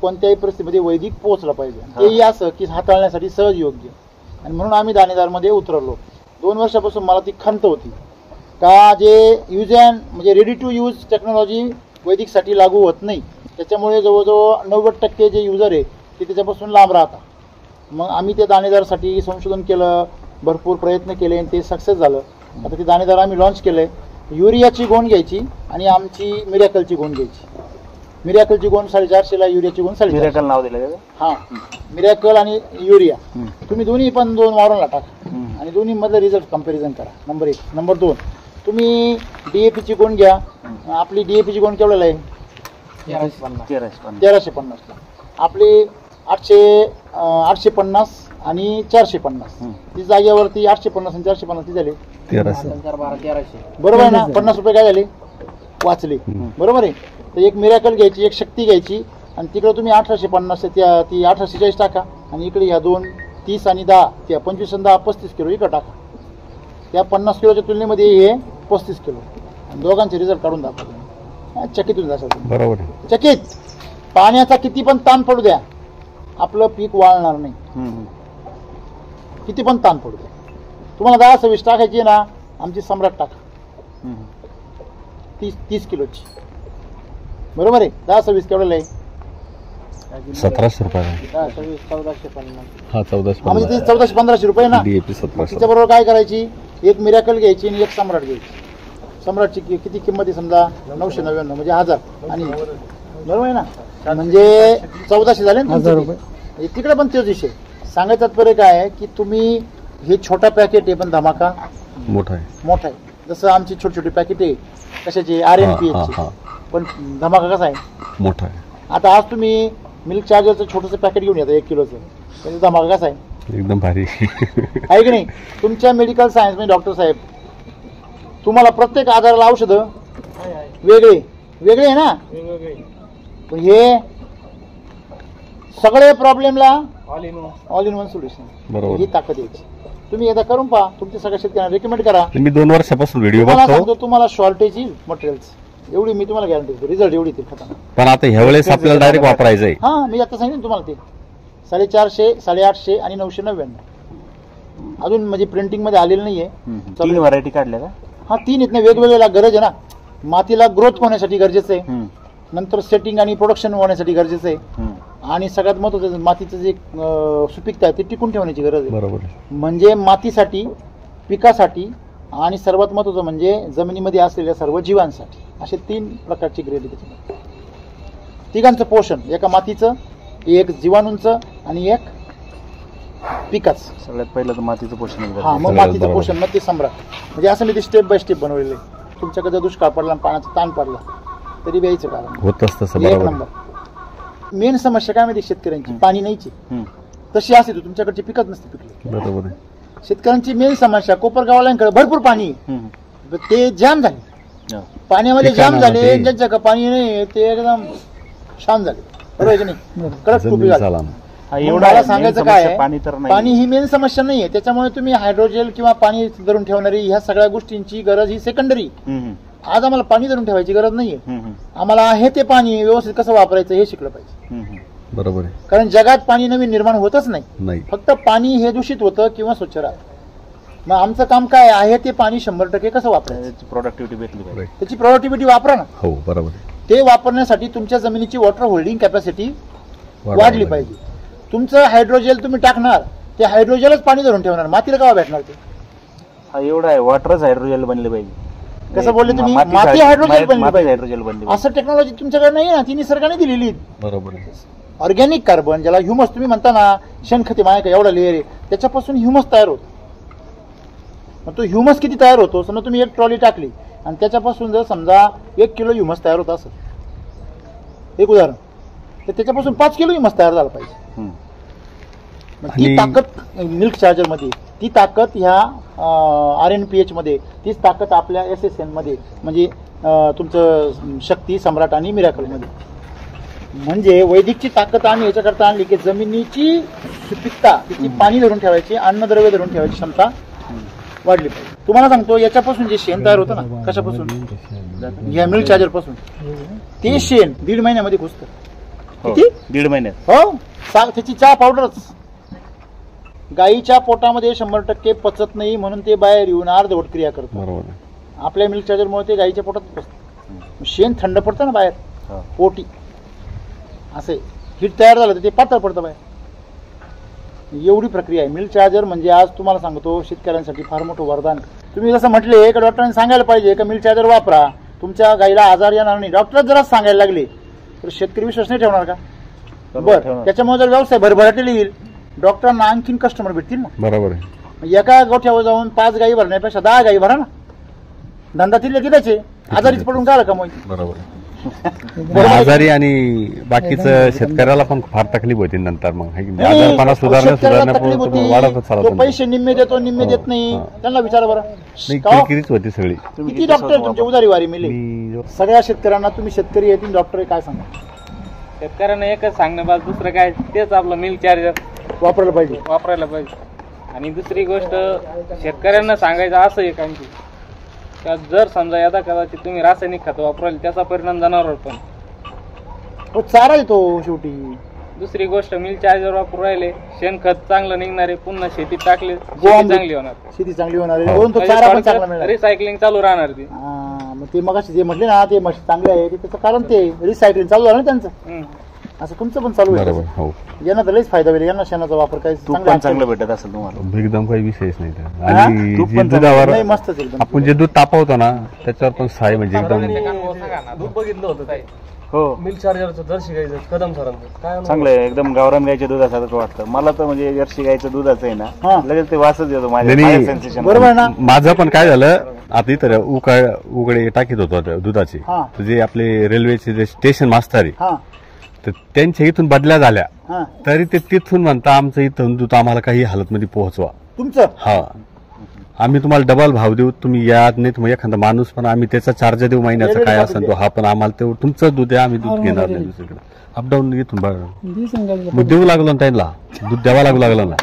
कोणत्याही परिस्थितीमध्ये वैदिक पोहोचला पाहिजे. तेही असं की हाताळण्यासाठी सहज योग्य. आणि म्हणून आम्ही दाणेदारमध्ये उतरलो. 2 वर्षापासून मला ती खंत होती का जे यूज अँड म्हणजे रेडी टू यूज टेक्नॉलॉजी वैदिकसाठी लागू होत नाही. त्याच्यामुळे जवळजवळ 90% जे युजर आहे ते त्याच्यापासून लांब राहतात. मग आम्ही ते दाणेदारसाठी संशोधन केलं, भरपूर प्रयत्न केले आणि ते सक्सेस झालं. आता ते दाणेदार आम्ही लॉन्च केलंय. युरियाची गोण घ्यायची आणि आमची मिरॅकलची गोण घ्यायची. मिरॅकलची गोण 450ला, युरियाची गोण 450. मिरॅकल नाव दिलं का? हा, मिरॅकल आणि युरिया तुम्ही दोन्ही पण 2 वावरांना टाका आणि दोन्ही मधले रिझल्ट कम्पॅरिझन करा. नंबर 1. नंबर 2, तुम्ही DAP ची गोण घ्या. आपली DAP ची गोण केवढ्याला आहे? 1350. आपली 850 आणि 450. ती जागेवरती 850 आणि 450 ती झाली 1300. बरोबर आहे ना? 50 रुपये काय झाले? वाचले. बरोबर आहे. तर एक मिरॅकल घ्यायची, एक शक्ती घ्यायची आणि तिकडे तुम्ही 1850 ती 1840 टाका आणि इकडे या 2 30 आणि 10 त्या 25 आणि 10 35 किलो इकडे टाका. त्या 50 किलोच्या तुलनेमध्ये हे 35 किलो आणि दोघांचे रिझल्ट काढून दाखवा. चकित होऊन जायचं. बरोबर आहे. चकित. पाण्याचा किती पण ताण पडू द्या, आपलं पीक वाळणार नाही. किती पण ताण पडू द्या. तुम्हाला 10-26 टाकायची आहे ना, आमची सम्राट टाका 30 किलोची. बरोबर आहे. 10-26 केवढ्याला आहे? 1700 रुपये. 10-26 1450. हा 1400. म्हणजे ते 1400-1500 रुपये ना. DAP 1700. तिच्या बरोबर काय करायची? एक मिरॅकल घ्यायची आणि एक सम्राट घ्यायची. सम्राटची किती किंमत आहे समजा? 999 म्हणजे 1000. आणि बरोबर आहे ना, म्हणजे 1400 झाले ना 1000 रुपये. तिकडे पण तोच विषय. सांगायचा तात्पर्य काय आहे की तुम्ही हे छोटा पॅकेट आहे पण धमाका मोठा आहे. मोठा आहे. जसं आमची छोटी छोटी पॅकेट आहे कशाची? RNPH. पण धमाका कसा आहे? मोठा आहे. आता आज तुम्ही मिल्क चार्जरचं छोटंसं पॅकेट घेऊन येतं 1 किलोचं, त्याचा धमाका कसा आहे? एकदम भारी आहे की नाही? तुमच्या मेडिकल सायन्स मध्ये डॉक्टर साहेब तुम्हाला प्रत्येक आजाराला औषधं वेगळे वेगळे आहे ना. पण हे सगळे प्रॉब्लेमला ऑल इन वन सोल्युशन. बरोबर. ही ताकद यायची. तुम्ही एकदा करून पहा. तुमच्या सगळ्या शेतकऱ्यांना रेकमेंड करा. मी 2 वर्षापासून व्हिडिओ तुम्हाला बघतो. सांगतो तुम्हाला शॉर्टेज येईल मटेरियल्स, एवढी मी तुम्हाला गॅरंटी देतो. रिझल्ट एवढी येतील खतरनाक. पण आता ह्या वेळेस आपल्याला डायरेक्ट वापरायचं आहे. हा, मी आता सांगितलं तुम्हाला ते 450, 850 आणि 999. अजून म्हणजे प्रिंटिंग मध्ये आलेलं नाहीये. 3 व्हरायटी काढल्या का? हा 3 आहेत ना, वेगवेगळ्या गरज आहे ना. मातीला ग्रोथ होण्यासाठी गरजेचं आहे, नंतर सेटिंग आणि प्रोडक्शन होण्यासाठी गरजेचं आहे, आणि सगळ्यात महत्वाचं मातीचं जे सुपीकता आहे ते टिकून ठेवण्याची गरज आहे. बरोबर. म्हणजे मातीसाठी, पिकासाठी आणि सर्वात महत्वाचं म्हणजे जमिनीमध्ये असलेल्या सर्व जीवांसाठी. असे 3 प्रकारची ग्रेड आहे त्याच्यामध्ये. तिघांचं पोषण, एका मातीचं, एक जीवाणूंचं आणि एक पिकाचं. सगळ्यात पहिलं तर मातीचं पोषण. हा, मग मातीचं पोषण, मग ते सम्राट. म्हणजे असं मी ते स्टेप बाय स्टेप बनवलेलं आहे. तुमच्याकडे दुष्काळ पडला आणि पाण्याचा ताण पडला तरी व्यायचं कारण होतच तसं. 1 बरोबर. नंबर. मेन समस्या काय माहिती शेतकऱ्यांची? पाणी नाहीची. तशी असते तुमच्याकडची पिकच नसते पिकली. बरोबर आहे. शेतकऱ्यांची मेन समस्या कोपरगावाला भरपूर पाणी आहे. ते जाम झाले, पाण्यामध्ये जाम झाले. ज्यांच्या पाणी नाही ते एकदम शांत झाले, बरोबर आहे की नाही? कडक टोपी घाल. मला सांगायचं काय आहे, पाणी ही मेन समस्या नाहीये. त्याच्यामुळे तुम्ही हायड्रोजेल किंवा पाणी धरून ठेवणारी ह्या सगळ्या गोष्टींची गरज ही सेकंडरी. आज आम्हाला पाणी धरून ठेवायची गरज नाहीये. आम्हाला आहे ते पाणी व्यवस्थित कसं वापरायचं हे शिकलं पाहिजे. बरोबर आहे. कारण जगात पाणी नवीन निर्माण होतच नाही. फक्त पाणी हे दूषित होतं किंवा स्वच्छ राहतं. मग आमचं काम काय आहे, ते पाणी 100% कसं वापरायचं, प्रोडक्टिव्हिटी भेटली पाहिजे. त्याची प्रोडक्टिव्हिटी वापरा ना. हो बरोबर. ते वापरण्यासाठी तुमच्या जमिनीची वॉटर होल्डिंग कॅपॅसिटी वाढली पाहिजे. तुमचं हायड्रोजेल तुम्ही टाकणार, ते हायड्रोजेलच पाणी धरून ठेवणार, मातीला का भेटणार ते? हा एवढा आहे, वॉटरच हायड्रोजेल बनले पाहिजे. कसं बोलले तुम्ही? माती हायड्रोजेल बनली पाहिजे. हायड्रोजेल बनले असं टेक्नॉलॉजी तुमच्याकडे नाही ना, ती निसर्गाने दिलेली. बरोबर. ऑर्गॅनिक कार्बन ज्याला ह्युमस तुम्ही म्हणता ना, शेणखते माया का एवढा लेअर आहे, त्याच्यापासून ह्युमस तयार होतो. मग तो ह्युमस किती तयार होतो? समजा तुम्ही एक ट्रॉली टाकली आणि त्याच्यापासून जर समजा 1 किलो ह्युमस तयार होत असेल, एक उदाहरण, तर त्याच्यापासून 5 किलो ह्युमस तयार झाला पाहिजे. ती ताकद मिल्क चार्जर मध्ये, ती ताकद ह्या RNPH मध्ये, तीच ताकद आपल्या SSN मध्ये, म्हणजे तुमचं शक्ती सम्राट आणि मिराकल मध्ये. म्हणजे वैदिकची ताकद आम्ही याच्याकरता आणली की जमिनीची सुपीकता, तिची पाणी धरून ठेवायची, अन्नद्रव्य धरून ठेवायची क्षमता वाढली पाहिजे. तुम्हाला सांगतो, याच्यापासून जे शेण तयार होतं ना, कशापासून? या मिल्क चार्जर पासून. ते शेण 1.5 महिन्यामध्ये घुसतं. किती? 1.5 महिन्यात. हो. त्याची चहा पावडरच गाईच्या पोटामध्ये 100% पचत नाही, म्हणून ते बाहेर येऊन अर्धवट क्रिया करतो. आपल्या मिल्क चार्जरमुळे ते गाईच्या पोटात पचतं. शेण थंड पडतं ना बाहेर पोटी, असे हीट तयार झालं तर ते पातळ पडतं बाहेर. एवढी प्रक्रिया आहे. मिल्क चार्जर म्हणजे आज तुम्हाला सांगतो शेतकऱ्यांसाठी फार मोठं वरदान. तुम्ही जसं म्हटले का डॉक्टरांनी सांगायला पाहिजे का मिल्क चार्जर वापरा, तुमच्या गाईला आजार येणार नाही. डॉक्टरच जरा सांगायला लागले तर शेतकरी विश्वास नाही ठेवणार का? बरं, त्याच्यामुळे जर व्यवसाय भरभराटीला येईल, डॉक्टरांना आणखीन कस्टमर भेटतील ना. बरोबर आहे. एका गोठ्यावर जाऊन 5 गाई भरण्यापेक्षा 10 गाई भरा ना. धंदा तिथले तिथेचे, आजारीच पडून काय कमाई. बरोबर. आजारी आणि बाकीचं शेतकऱ्याला पण फार तकलीफ होती नंतर. मग आजारपणा तो पैसे निम्मे देतो, निम्मे देत नाही. त्यांना विचारा बरं, किरीच होती सगळी. किती डॉक्टर तुमच्या उदारी वारी मिळेल? सगळ्या शेतकऱ्यांना तुम्ही शेतकरी येतील डॉक्टर काय सांगा? शेतकऱ्यांना एकच सांगणं बस, दुसरं काय, तेच आपलं मिल्क चार्जर वापरायला पाहिजे. आणि दुसरी गोष्ट शेतकऱ्यांना सांगायचं असं एक आणखी, जर समजा यदा कदाचित तुम्ही रासायनिक खत वापराल त्याचा परिणाम जनावरांवर पण चारा येतो शेवटी. दुसरी गोष्ट मिल्क चार्जर वापरून राहिले, शेणखत चांगलं निघणारे, पुन्हा शेतीत टाकले चांगली होणार, शेती चांगली होणार, रिसायकलिंग चालू राहणार ती. मग ते मग जे म्हटले ना ते चांगले आहे, त्याचं कारण ते रिसायकलिंग चालू झालं ना त्यांचं. असं तुमचं पण चालू आहे. यांना तर लईच फायदा होईल, यांना शेणाचा वापर काय चांगलं भेटत असेल तुम्हाला. एकदम काही विषयच नाही. आणि दुधावर मस्त आपण जे दूध तापवतो ना त्याच्यावर पण साय म्हणजे एकदम. दूध बघितलं होतं काय? हो, मिल्क चार्जरचं जर्सी गाईचं कदम सरांचं काय चांगलं आहे. एकदम गावरान गाईच्या दुधासारखं वाटतं मला तर. म्हणजे जर्सी गाईचं दुधाचं आहे ना, लगेच ते वासच येतो माझ्या. बरोबर ना. माझं पण काय झालं, आता इतर उकडे टाकीत होतो दुधाचे, जे आपले रेल्वेचे जे स्टेशन मास्तर आहे तर त्यांच्या इथून बदल्या झाल्या, तरी ते तिथून म्हणता आमचं इथून दूध आम्हाला काही हालतमध्ये पोहोचवा तुमचं. हा, आम्ही तुम्हाला डबल भाव देऊ, तुम्ही यात नाही तुम्ही एखादा माणूस पण आम्ही त्याचा चार्ज देऊ महिन्याचा काय असेल तो, हा पण आम्हाला तेवढं तुमचं दूध आहे, आम्ही दूध घेणार नाही दुसरीकडे. अपडाऊन इथून मग देऊ लागलो ना त्यांना, दूध द्यावा लागू लागलं ना,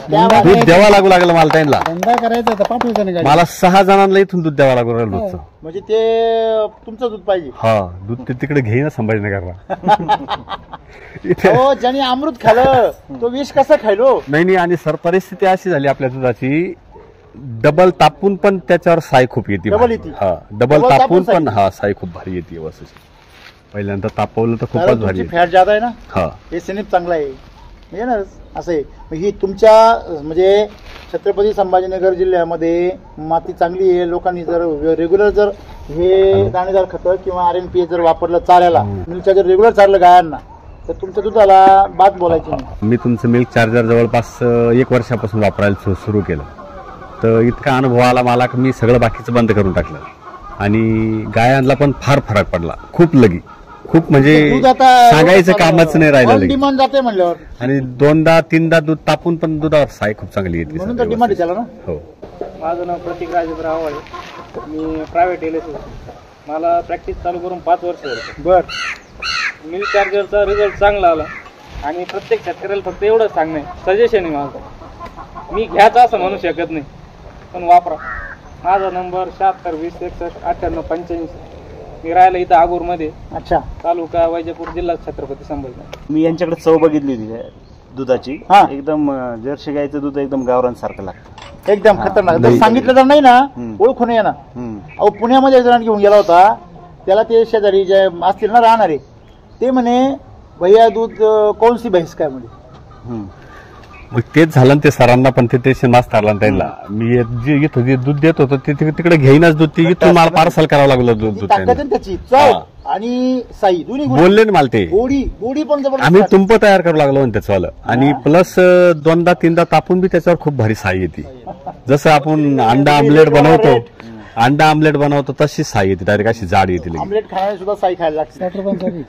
दूध द्यावा लागू लागलं मला त्यांना. मला 6 जणांना इथून दूध द्यावा लागू राहिलं दूधचं. म्हणजे ते तुमचं दूध पाहिजे. हा, दूध ते तिकडे घेईना संभाजीनगरला. ज्याने अमृत खाल्लं तो विष कसं खायलो. नाही. आणि सर परिस्थिती अशी झाली आपल्या दुधाची, डबल तापून पण त्याच्यावर साय खूप येते. हा, डबल तापून पण साय खूप भारी येते. वस्तू पहिल्यांदा तापवलं तर खूपच भारी. फॅट जादा आहे ना. हा, एसएनएफ चांगला आहे येणारच असं आहे. ही तुमच्या म्हणजे छत्रपती संभाजीनगर जिल्ह्यामध्ये माती चांगली आहे. लोकांनी जर रेग्युलर जर हे दाणेदार खतं किंवा RNPH जर वापरलं चाऱ्याला, मिल्क जर रेग्युलर चारलं गायांना, तर तुमच्या दुधाला बात बोलायची नाही. मी तुमचं मिल्क चार्जर जवळपास 1 वर्षापासून वापरायला सुरू केलं, तर इतका अनुभव आला मला की मी सगळं बाकीचं बंद करून टाकलं. आणि गायांना पण फार फरक पडला, खूप खूप म्हणजे दूध आता सांगायचं कामच नाही राहिलं डिमांड जाते म्हणल्यावर, आणि 2दा-3दा दूध तापून पण दुधावर साय खूप चांगली येते म्हणून तर डिमांड त्याला ना. हो. माझं नाव प्रतीक राजेंद्र आव्हाळे, मी प्रायव्हेट एल मला प्रॅक्टिस चालू करून 5 वर्ष झाले. बर, मिल्क चार्जरचा रिझल्ट चांगला आला आणि प्रत्येक शेतकऱ्याला फक्त एवढंच सांगणं सजेशन आहे माझं, मी घ्यायचं असं म्हणू शकत नाही, पण वापरा. माझा नंबर 7620619885. मी राहिला इथं आगूरमध्ये, अच्छा, तालुका वैजापूर, जिल्हा छत्रपती संभाजी. मी यांच्याकडे चव बघितली होती दुधाची, हा. एकदम जर्सी गाईचं दूध एकदम गावरान सारखं लागतं. एकदम खतरनाक. जर सांगितलं तर नाही ना, ओळखून ये ना. अहो, पुण्यामध्ये एक जण घेऊन गेला होता, त्याला ते शेजारी जे असतील ना राहणारे, ते म्हणे भैया दूध कोणसी भैंस काय म्हणे. मग तेच झालं ना ते सरांना पण, ते टेन्शन मास्टरला त्यांना, मी जे इथं जे दूध देत होतो ते तिकडे घेईनच दूध, ते इथून मला पार्सल करावं लागलं दूध. ताकद आहे त्याची, चव आणि साई दोन्ही बोलले ना मला ते, गोडी पण जबरदस्त. आम्ही तुंप तयार करावं लागलो ना त्याचं, आणि प्लस 2दा-3दा तापून बी त्याच्यावर खूप भारी साई येते. जसं आपण अंडा आमलेट बनवतो तशी साई येते, डायरेक्ट अशी जाड येते. आमलेट खाण्याला सुद्धा साई खायला लागते. 60 रुपयांसाठी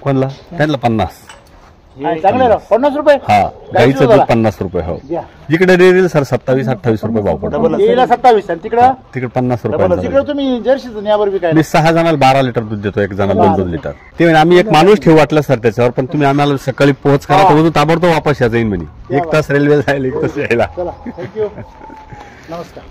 कोणला? त्यांना 50. चांगलं राव, 50 रुपये. हा, गाईचं दूध 50 रुपये. हो, इकडे डेअरीला सर 27-28 रुपये भाव पडतो. 27 आणि तिकडे 50 रुपये. तिकडे तुम्ही जर्सी यावर बी काय. मी 6 जणांना 12 लिटर दूध देतो, 1 जणाला 2-2 लिटर. ते म्हणे आम्ही एक माणूस ठेवू वाटलं सर त्याच्यावर, पण तुम्ही आम्हाला सकाळी पोहोच करा तर ताबडतोब वापस या जाईन म्हणे. 1 तास रेल्वे जायला, 1 तास यायला. चला, थँक्यू, नमस्कार.